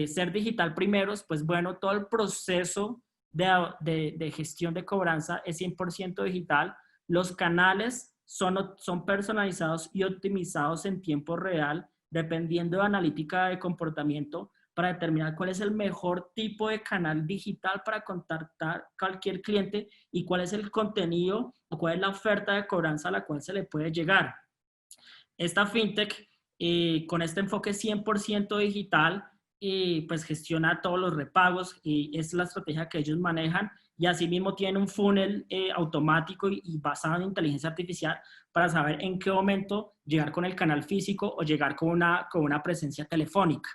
S2: ser digital primero, pues bueno, todo el proceso de gestión de cobranza es 100% digital. Los canales son personalizados y optimizados en tiempo real, dependiendo de analítica de comportamiento, para determinar cuál es el mejor tipo de canal digital para contactar cualquier cliente y cuál es el contenido o cuál es la oferta de cobranza a la cual se le puede llegar. Esta fintech, con este enfoque 100% digital, pues gestiona todos los repagos y es la estrategia que ellos manejan. Y asimismo tiene un funnel automático y basado en inteligencia artificial para saber en qué momento llegar con el canal físico o llegar con una presencia telefónica.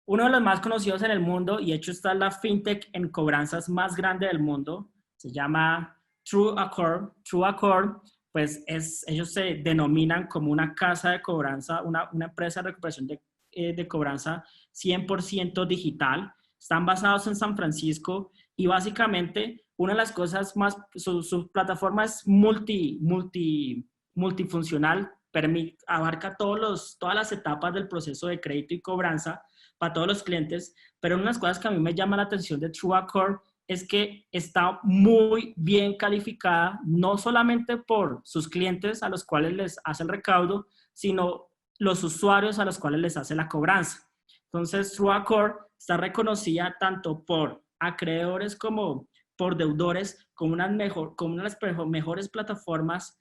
S2: Uno de los más conocidos en el mundo, y de hecho está la fintech en cobranzas más grande del mundo, se llama TrueAccord. TrueAccord, pues ellos se denominan como una casa de cobranza, una empresa de recuperación de cobranza 100% digital. Están basados en San Francisco y básicamente una de las cosas más, su plataforma es multifuncional, abarca todas las etapas del proceso de crédito y cobranza para todos los clientes, pero una de las cosas que a mí me llama la atención de TrueAccord es que está muy bien calificada, no solamente por sus clientes a los cuales les hace el recaudo, sino los usuarios a los cuales les hace la cobranza. Entonces, TrueAccord está reconocida tanto por acreedores como por deudores con una de las mejores plataformas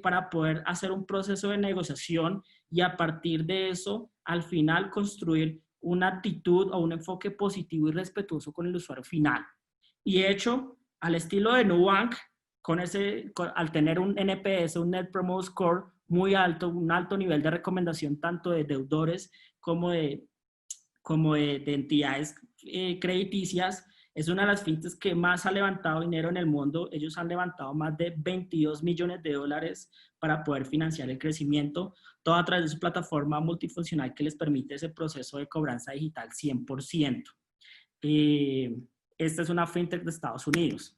S2: para poder hacer un proceso de negociación y a partir de eso, al final, construir una actitud o un enfoque positivo y respetuoso con el usuario final. Y hecho, al estilo de Nubank, al tener un NPS, un Net Promoter Score muy alto, un alto nivel de recomendación tanto de deudores como de entidades crediticias, es una de las fintechs que más ha levantado dinero en el mundo. Ellos han levantado más de $22 millones para poder financiar el crecimiento, todo a través de su plataforma multifuncional que les permite ese proceso de cobranza digital 100%. Esta es una fintech de Estados Unidos.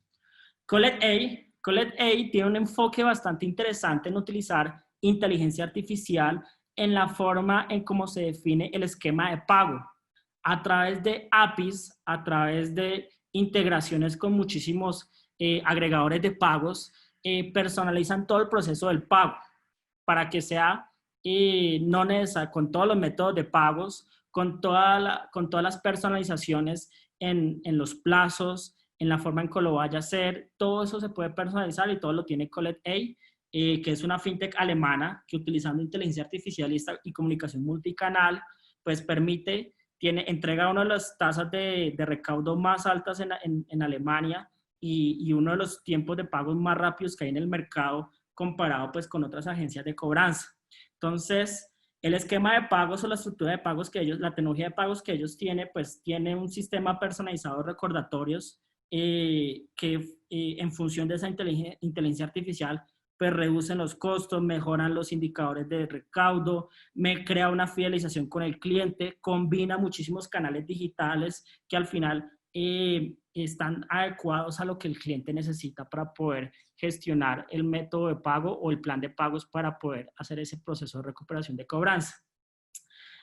S2: Collect.A tiene un enfoque bastante interesante en utilizar inteligencia artificial en la forma en cómo se define el esquema de pago. A través de APIs, a través de integraciones con muchísimos agregadores de pagos, personalizan todo el proceso del pago para que sea no necesario, con todos los métodos de pagos, con todas las personalizaciones en los plazos, en la forma en que lo vaya a hacer. Todo eso se puede personalizar y todo lo tiene Collect.A, que es una fintech alemana que utilizando inteligencia artificial y comunicación multicanal, pues entrega una de las tasas de recaudo más altas en Alemania y uno de los tiempos de pago más rápidos que hay en el mercado comparado pues con otras agencias de cobranza. Entonces, el esquema de pagos o la estructura de pagos la tecnología de pagos que ellos tienen, pues tiene un sistema personalizado de recordatorios que en función de esa inteligencia artificial pues reducen los costos, mejoran los indicadores de recaudo, crea una fidelización con el cliente, combina muchísimos canales digitales que al final están adecuados a lo que el cliente necesita para poder gestionar el método de pago o el plan de pagos para poder hacer ese proceso de recuperación de cobranza.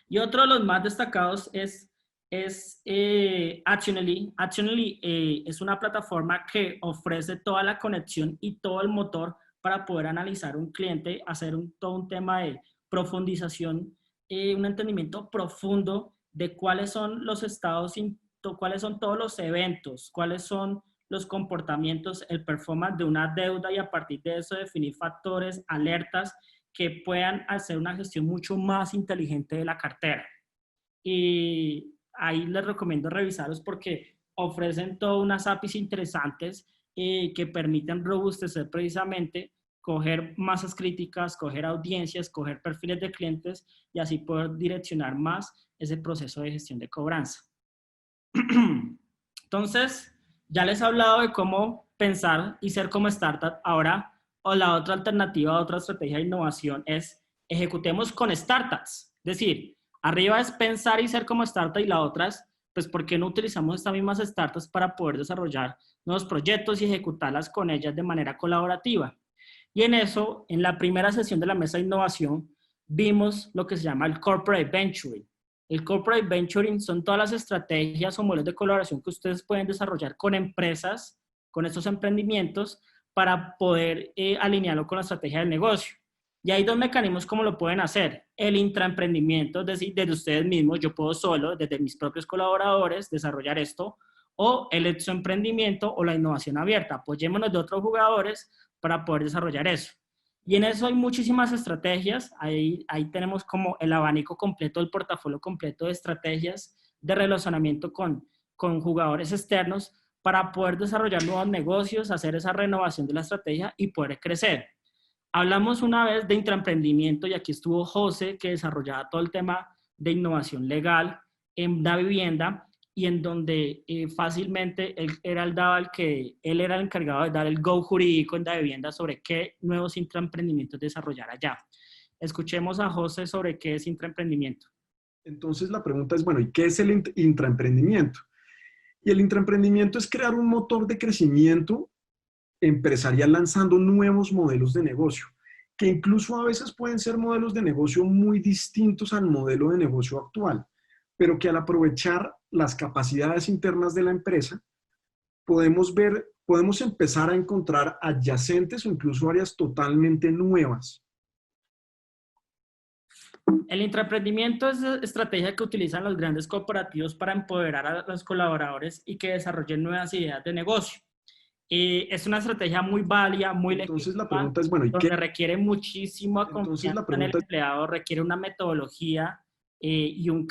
S2: Y otro de los más destacados es Actionally. Actionally es una plataforma que ofrece toda la conexión y todo el motor para poder analizar un cliente, hacer todo un tema de profundización, un entendimiento profundo de cuáles son los estados, cuáles son todos los eventos, cuáles son los comportamientos, el performance de una deuda y a partir de eso definir factores, alertas que puedan hacer una gestión mucho más inteligente de la cartera. Y ahí les recomiendo revisarlos porque ofrecen todas unas APIs interesantes que permiten robustecer precisamente, coger masas críticas, coger audiencias, coger perfiles de clientes y así poder direccionar más ese proceso de gestión de cobranza. Entonces, ya les he hablado de cómo pensar y ser como startup. Ahora, o la otra alternativa, otra estrategia de innovación es ejecutemos con startups. Es decir, arriba es pensar y ser como startup y la otra es, pues, ¿por qué no utilizamos estas mismas startups para poder desarrollar nuevos proyectos y ejecutarlas con ellas de manera colaborativa? Y en eso, en la primera sesión de la mesa de innovación, vimos lo que se llama el Corporate Venturing. El Corporate Venturing son todas las estrategias o modelos de colaboración que ustedes pueden desarrollar con empresas, con estos emprendimientos, para poder alinearlo con la estrategia del negocio. Y hay dos mecanismos como lo pueden hacer. El intraemprendimiento, es decir, desde ustedes mismos, yo puedo solo, desde mis propios colaboradores, desarrollar esto, o el exoemprendimiento o la innovación abierta. Apoyémonos de otros jugadores para poder desarrollar eso. Y en eso hay muchísimas estrategias. Ahí tenemos como el abanico completo, el portafolio completo de estrategias de relacionamiento con jugadores externos para poder desarrollar nuevos negocios, hacer esa renovación de la estrategia y poder crecer. Hablamos una vez de intraemprendimiento y aquí estuvo José, que desarrollaba todo el tema de innovación legal en la vivienda y en donde fácilmente él era el encargado de dar el go jurídico en la vivienda sobre qué nuevos intraemprendimientos desarrollar allá. Escuchemos a José sobre qué es intraemprendimiento.
S16: Entonces la pregunta es, bueno, ¿y qué es el intraemprendimiento? Y el intraemprendimiento es crear un motor de crecimiento empresarial lanzando nuevos modelos de negocio, que incluso a veces pueden ser modelos de negocio muy distintos al modelo de negocio actual, pero que al aprovechar las capacidades internas de la empresa, podemos empezar a encontrar adyacentes o incluso áreas totalmente nuevas.
S2: El intraemprendimiento es la estrategia que utilizan los grandes corporativos para empoderar a los colaboradores y que desarrollen nuevas ideas de negocio. Es una estrategia muy válida, muy
S16: Entonces
S2: legítima,
S16: la pregunta es, bueno, ¿y
S2: donde
S16: qué?
S2: requiere muchísima confianza en el empleado, requiere una metodología y un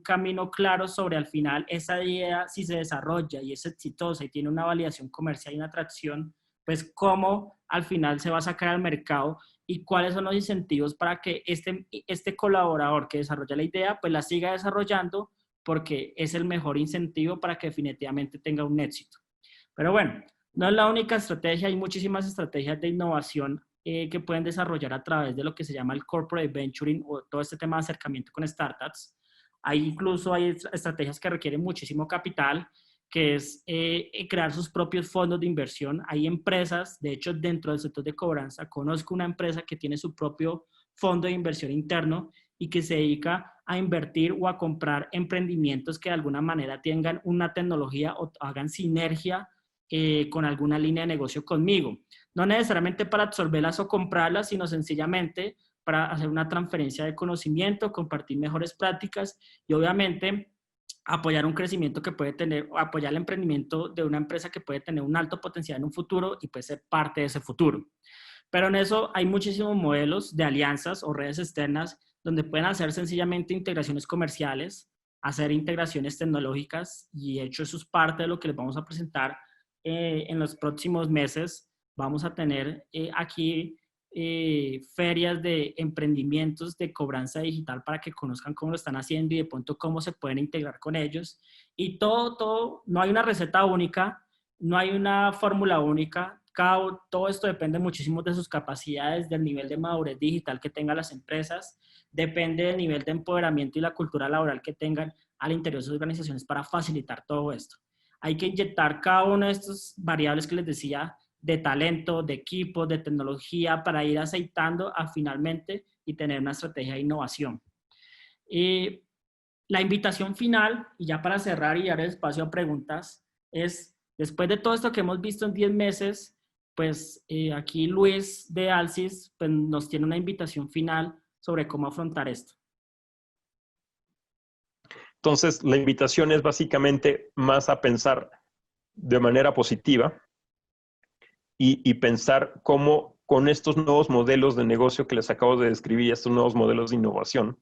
S2: camino claro sobre al final esa idea, si se desarrolla y es exitosa y tiene una validación comercial y una atracción, pues cómo al final se va a sacar al mercado y cuáles son los incentivos para que este colaborador que desarrolla la idea, pues la siga desarrollando, porque es el mejor incentivo para que definitivamente tenga un éxito. Pero bueno, no es la única estrategia, hay muchísimas estrategias de innovación que pueden desarrollar a través de lo que se llama el corporate venturing o todo este tema de acercamiento con startups. Incluso hay estrategias que requieren muchísimo capital, que es crear sus propios fondos de inversión. Hay empresas, de hecho, dentro del sector de cobranza, conozco una empresa que tiene su propio fondo de inversión interno y que se dedica a invertir o a comprar emprendimientos que de alguna manera tengan una tecnología o hagan sinergia con alguna línea de negocio conmigo. No necesariamente para absorberlas o comprarlas, sino sencillamente para hacer una transferencia de conocimiento, compartir mejores prácticas y obviamente apoyar un crecimiento que puede tener, apoyar el emprendimiento de una empresa que puede tener un alto potencial en un futuro y puede ser parte de ese futuro. Pero en eso hay muchísimos modelos de alianzas o redes externas donde pueden hacer sencillamente integraciones comerciales, hacer integraciones tecnológicas y de hecho eso es parte de lo que les vamos a presentar en los próximos meses. Vamos a tener aquí ferias de emprendimientos de cobranza digital para que conozcan cómo lo están haciendo y de pronto cómo se pueden integrar con ellos. Y todo, no hay una receta única, no hay una fórmula única, todo esto depende muchísimo de sus capacidades, del nivel de madurez digital que tengan las empresas, depende del nivel de empoderamiento y la cultura laboral que tengan al interior de sus organizaciones para facilitar todo esto. Hay que inyectar cada una de estas variables que les decía, de talento, de equipo, de tecnología, para ir aceitando finalmente y tener una estrategia de innovación. La invitación final, y ya para cerrar y dar el espacio a preguntas, es, después de todo esto que hemos visto en 10 meses, pues aquí Luis de Alcis pues, nos tiene una invitación final sobre cómo afrontar esto.
S17: Entonces, la invitación es básicamente más a pensar de manera positiva y pensar cómo con estos nuevos modelos de negocio que les acabo de describir, estos nuevos modelos de innovación,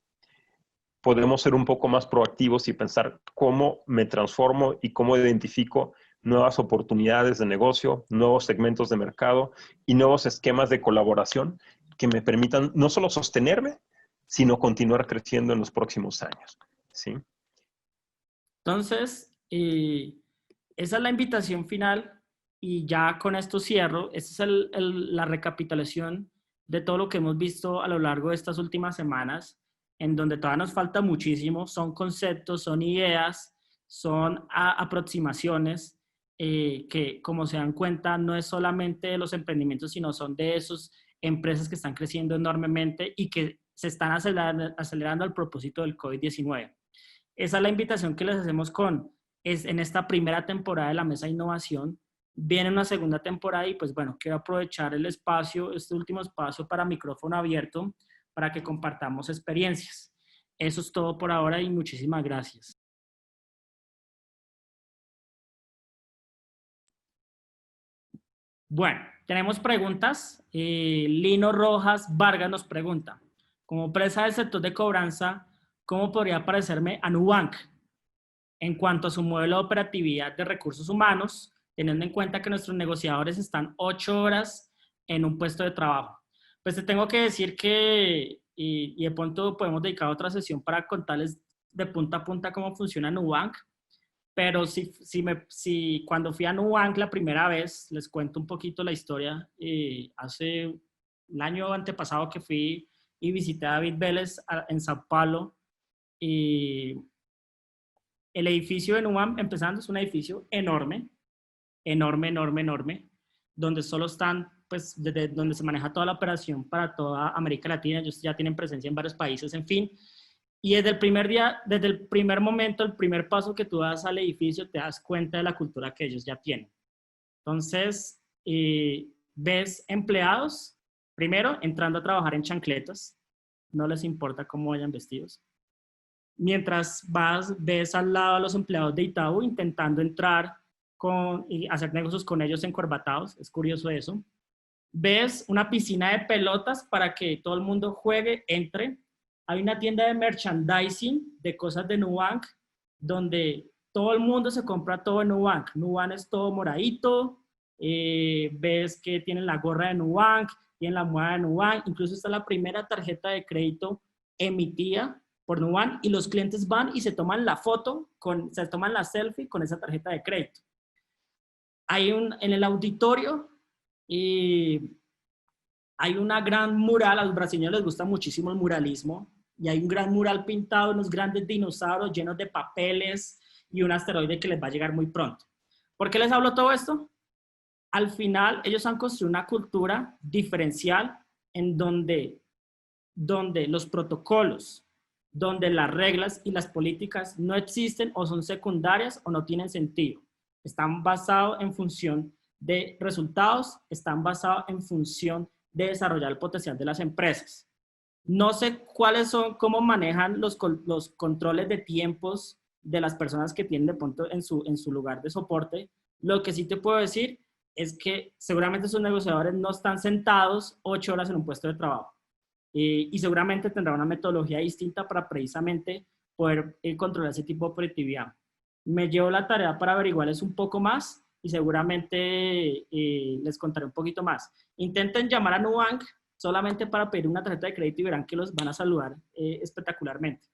S17: podemos ser un poco más proactivos y pensar cómo me transformo y cómo identifico nuevas oportunidades de negocio, nuevos segmentos de mercado y nuevos esquemas de colaboración que me permitan no solo sostenerme, sino continuar creciendo en los próximos años. ¿Sí?
S2: Entonces, esa es la invitación final y ya con esto cierro. Esta es la recapitulación de todo lo que hemos visto a lo largo de estas últimas semanas, en donde todavía nos falta muchísimo. Son conceptos, son ideas, son aproximaciones que, como se dan cuenta, no es solamente de los emprendimientos, sino son de esas empresas que están creciendo enormemente y que se están acelerando al propósito del COVID-19. Esa es la invitación que les hacemos en esta primera temporada de la Mesa de Innovación. Viene una segunda temporada y pues bueno, quiero aprovechar el espacio, este último espacio para micrófono abierto para que compartamos experiencias. Eso es todo por ahora y muchísimas gracias. Bueno, tenemos preguntas. Lino Rojas Vargas nos pregunta, como empresa del sector de cobranza, ¿cómo podría parecerme a Nubank en cuanto a su modelo de operatividad de recursos humanos, teniendo en cuenta que nuestros negociadores están 8 horas en un puesto de trabajo? Pues te tengo que decir que, y de pronto podemos dedicar otra sesión para contarles de punta a punta cómo funciona Nubank, pero cuando fui a Nubank la primera vez, les cuento un poquito la historia, hace el año antepasado que fui y visité a David Vélez en Sao Paulo, y el edificio de Nubank, empezando, es un edificio enorme, donde solo están, pues, desde donde se maneja toda la operación para toda América Latina. Ellos ya tienen presencia en varios países, en fin. Y desde el primer día, desde el primer momento, el primer paso que tú das al edificio, te das cuenta de la cultura que ellos ya tienen. Entonces, ves empleados, primero, entrando a trabajar en chancletas, no les importa cómo vayan vestidos. Mientras ves al lado a los empleados de Itaú intentando entrar y hacer negocios con ellos encorbatados, es curioso eso. Ves una piscina de pelotas para que todo el mundo juegue, entre. Hay una tienda de merchandising de cosas de Nubank, donde todo el mundo se compra todo en Nubank. Nubank es todo moradito, ves que tienen la gorra de Nubank, tienen la almohada de Nubank, incluso está la primera tarjeta de crédito emitida por Nubank y los clientes van y se toman la foto, se toman la selfie con esa tarjeta de crédito. En el auditorio hay una gran mural, a los brasileños les gusta muchísimo el muralismo, y hay un gran mural pintado, unos grandes dinosaurios llenos de papeles y un asteroide que les va a llegar muy pronto. ¿Por qué les hablo todo esto? Al final, ellos han construido una cultura diferencial en donde los protocolos, donde las reglas y las políticas no existen o son secundarias o no tienen sentido. Están basados en función de resultados, están basados en función de desarrollar el potencial de las empresas. No sé cuáles son, cómo manejan los controles de tiempos de las personas que tienen de pronto en su lugar de soporte. Lo que sí te puedo decir es que seguramente sus negociadores no están sentados 8 horas en un puesto de trabajo. Y seguramente tendrá una metodología distinta para precisamente poder controlar ese tipo de operatividad. Me llevo la tarea para averiguarles un poco más y seguramente les contaré un poquito más. Intenten llamar a Nubank solamente para pedir una tarjeta de crédito y verán que los van a saludar espectacularmente.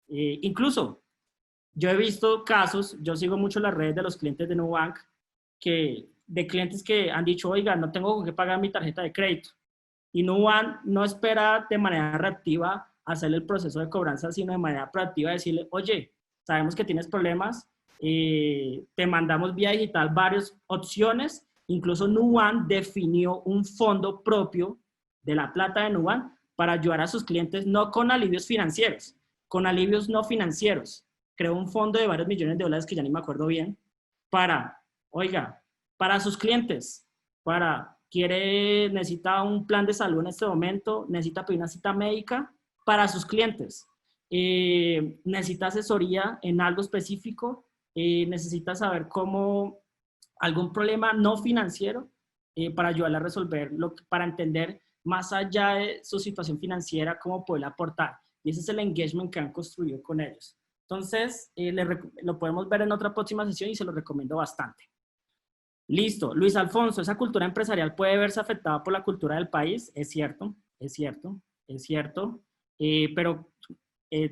S2: Incluso, yo he visto casos, yo sigo mucho las redes de los clientes de Nubank, de clientes que han dicho, oiga, no tengo con qué pagar mi tarjeta de crédito. Y Nubank no espera de manera reactiva hacerle el proceso de cobranza, sino de manera proactiva decirle, oye, sabemos que tienes problemas, te mandamos vía digital varias opciones. Incluso Nubank definió un fondo propio de la plata de Nubank para ayudar a sus clientes, no con alivios financieros, con alivios no financieros. Creó un fondo de varios millones de dólares que ya ni me acuerdo bien, para sus clientes, necesita un plan de salud en este momento, necesita pedir una cita médica para sus clientes, necesita asesoría en algo específico, necesita saber algún problema no financiero para ayudarle a resolver, para entender más allá de su situación financiera, cómo poder aportar. Y ese es el engagement que han construido con ellos. Entonces, lo podemos ver en otra próxima sesión y se lo recomiendo bastante. Listo. Luis Alfonso, ¿esa cultura empresarial puede verse afectada por la cultura del país? Es cierto, es cierto, es cierto. Pero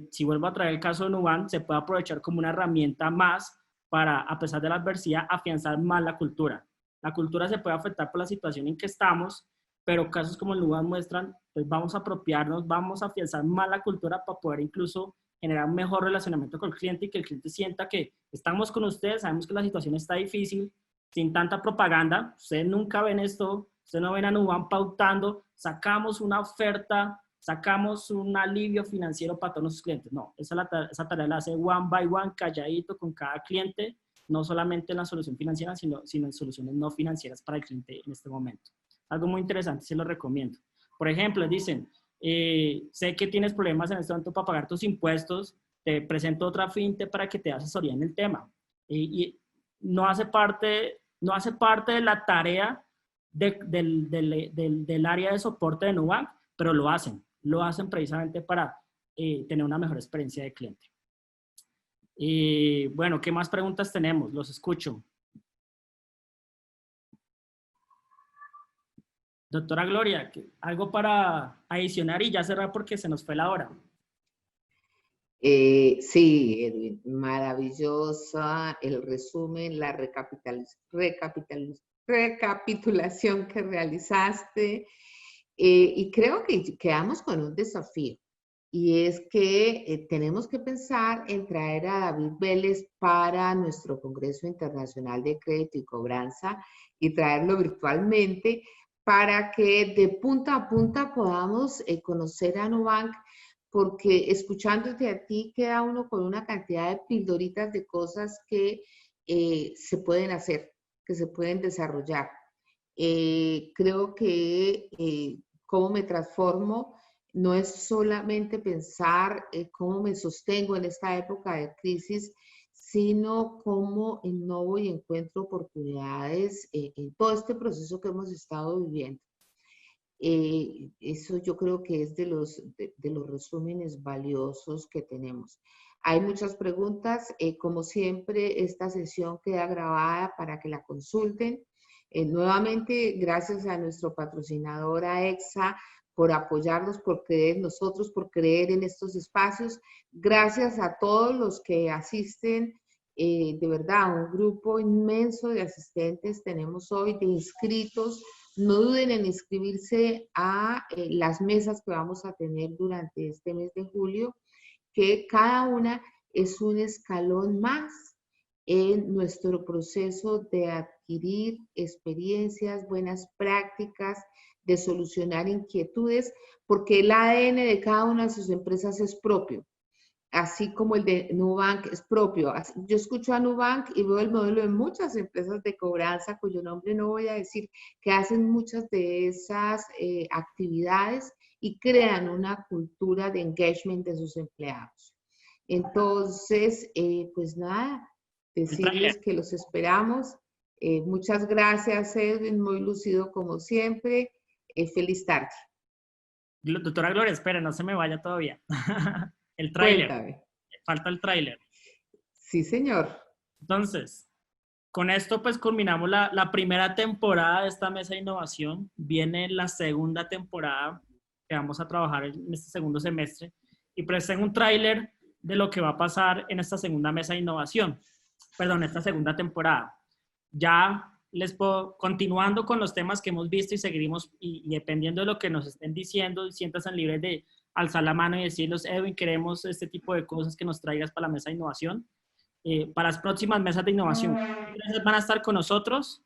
S2: si vuelvo a traer el caso de Nubank, se puede aprovechar como una herramienta más para, a pesar de la adversidad, afianzar más la cultura. La cultura se puede afectar por la situación en que estamos, pero casos como el Nubank muestran, pues vamos a apropiarnos, vamos a afianzar más la cultura para poder incluso generar un mejor relacionamiento con el cliente y que el cliente sienta que estamos con ustedes, sabemos que la situación está difícil, sin tanta propaganda. Ustedes nunca ven esto, ustedes no ven a Nubank pautando, sacamos una oferta, sacamos un alivio financiero para todos nuestros clientes. No, esa tarea la hace one by one, calladito con cada cliente, no solamente en la solución financiera, sino en soluciones no financieras para el cliente en este momento. Algo muy interesante, se lo recomiendo. Por ejemplo, dicen, sé que tienes problemas en este momento para pagar tus impuestos, te presento otra fintech para que te asesoría en el tema. Y no hace parte de la tarea del área de soporte de Nubank, pero lo hacen precisamente para tener una mejor experiencia de cliente. Bueno, ¿qué más preguntas tenemos? Los escucho. Doctora Gloria, ¿algo para adicionar y ya cerrar porque se nos fue la hora?
S1: Sí, Edwin, maravillosa el resumen, la recapitulación que realizaste. Y creo que quedamos con un desafío. Y es que tenemos que pensar en traer a David Vélez para nuestro Congreso Internacional de Crédito y Cobranza y traerlo virtualmente para que de punta a punta podamos conocer a Nubank, porque escuchándote a ti queda uno con una cantidad de pildoritas de cosas que se pueden hacer, que se pueden desarrollar. Creo que cómo me transformo no es solamente pensar cómo me sostengo en esta época de crisis, sino cómo innovo y encuentro oportunidades en todo este proceso que hemos estado viviendo. Eso yo creo que es de los resúmenes valiosos que tenemos. Hay muchas preguntas. Como siempre, esta sesión queda grabada para que la consulten. Nuevamente, gracias a nuestro patrocinador AEXA por apoyarnos, por creer en nosotros, por creer en estos espacios. Gracias a todos los que asisten. De verdad, un grupo inmenso de asistentes tenemos hoy, de inscritos. No duden en inscribirse a las mesas que vamos a tener durante este mes de julio, que cada una es un escalón más en nuestro proceso de adquirir experiencias, buenas prácticas, de solucionar inquietudes, porque el ADN de cada una de sus empresas es propio, así como el de Nubank es propio. Yo escucho a Nubank y veo el modelo de muchas empresas de cobranza, cuyo nombre no voy a decir, que hacen muchas de esas actividades y crean una cultura de engagement de sus empleados. Entonces, pues nada, decirles que los esperamos. Muchas gracias, Edwin, muy lucido como siempre. Feliz tarde.
S2: Doctora Gloria, espere, no se me vaya todavía. El tráiler.
S1: Cuéntame.
S2: Falta el tráiler.
S1: Sí, señor.
S2: Entonces, con esto pues culminamos la primera temporada de esta mesa de innovación. Viene la segunda temporada que vamos a trabajar en este segundo semestre. Y pues tengo un tráiler de lo que va a pasar en esta segunda mesa de innovación. Perdón, esta segunda temporada. Ya les puedo, continuando con los temas que hemos visto y seguiremos, y dependiendo de lo que nos estén diciendo, siéntanse libres de alzar la mano y decirles, Edwin, queremos este tipo de cosas que nos traigas para la mesa de innovación. Para las próximas mesas de innovación, ustedes van a estar con nosotros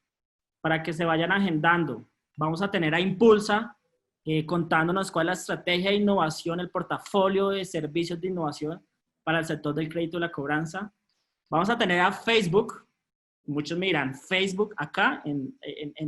S2: para que se vayan agendando. Vamos a tener a Impulsa contándonos cuál es la estrategia de innovación, el portafolio de servicios de innovación para el sector del crédito y la cobranza. Vamos a tener a Facebook. Muchos me dirán, ¿Facebook acá en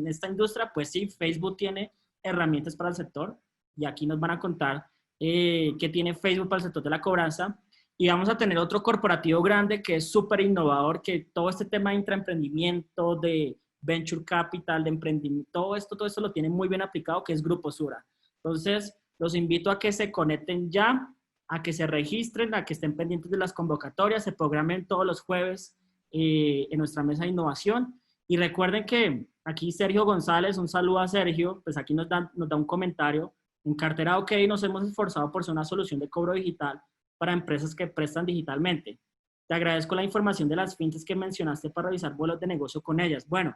S2: esta industria? Pues sí, Facebook tiene herramientas para el sector y aquí nos van a contar qué tiene Facebook para el sector de la cobranza. Y vamos a tener otro corporativo grande que es súper innovador, que todo este tema de intraemprendimiento, de venture capital, de emprendimiento, todo esto lo tiene muy bien aplicado, que es Grupo Sura. Entonces, los invito a que se conecten ya, a que se registren, a que estén pendientes de las convocatorias, se programen todos los jueves en nuestra mesa de innovación. Y recuerden que aquí Sergio González, un saludo a Sergio, pues aquí nos da un comentario. En Cartera OK nos hemos esforzado por ser una solución de cobro digital para empresas que prestan digitalmente. Te agradezco la información de las fintechs que mencionaste para revisar vuelos de negocio con ellas. Bueno,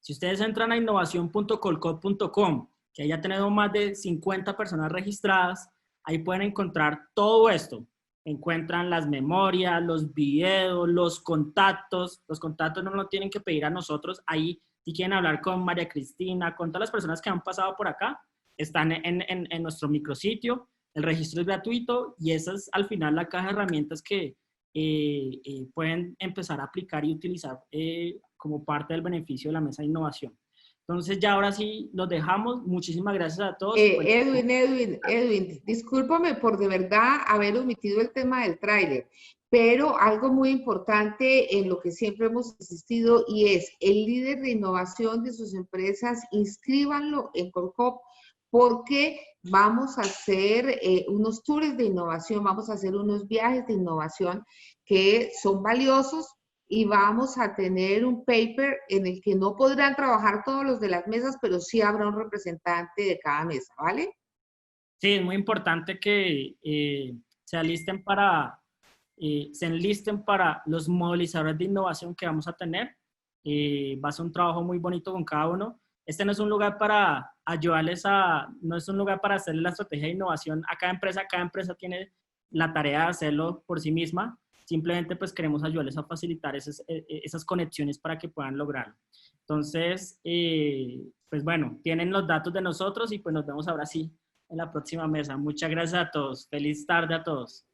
S2: si ustedes entran a innovación.colcott.com, que haya tenido más de 50 personas registradas, ahí pueden encontrar todo esto. Encuentran las memorias, los videos, los contactos. Los contactos no lo tienen que pedir a nosotros. Ahí, si quieren hablar con María Cristina, con todas las personas que han pasado por acá, están en nuestro micrositio. El registro es gratuito y esa es al final la caja de herramientas que pueden empezar a aplicar y utilizar como parte del beneficio de la mesa de innovación. Entonces ya ahora sí los dejamos. Muchísimas gracias a todos.
S1: Edwin, discúlpame por de verdad haber omitido el tema del tráiler, pero algo muy importante en lo que siempre hemos insistido y es el líder de innovación de sus empresas, inscríbanlo en Colcott porque vamos a hacer unos tours de innovación, vamos a hacer unos viajes de innovación que son valiosos. Y vamos a tener un paper en el que no podrán trabajar todos los de las mesas, pero sí habrá un representante de cada mesa, ¿vale?
S2: Sí, es muy importante que se enlisten para los movilizadores de innovación que vamos a tener. Va a ser un trabajo muy bonito con cada uno. Este no es un lugar para ayudarles no es un lugar para hacerle la estrategia de innovación a cada empresa tiene la tarea de hacerlo por sí misma. Simplemente pues queremos ayudarles a facilitar esas conexiones para que puedan lograrlo. Entonces, pues bueno, tienen los datos de nosotros y pues nos vemos ahora sí en la próxima mesa. Muchas gracias a todos. Feliz tarde a todos.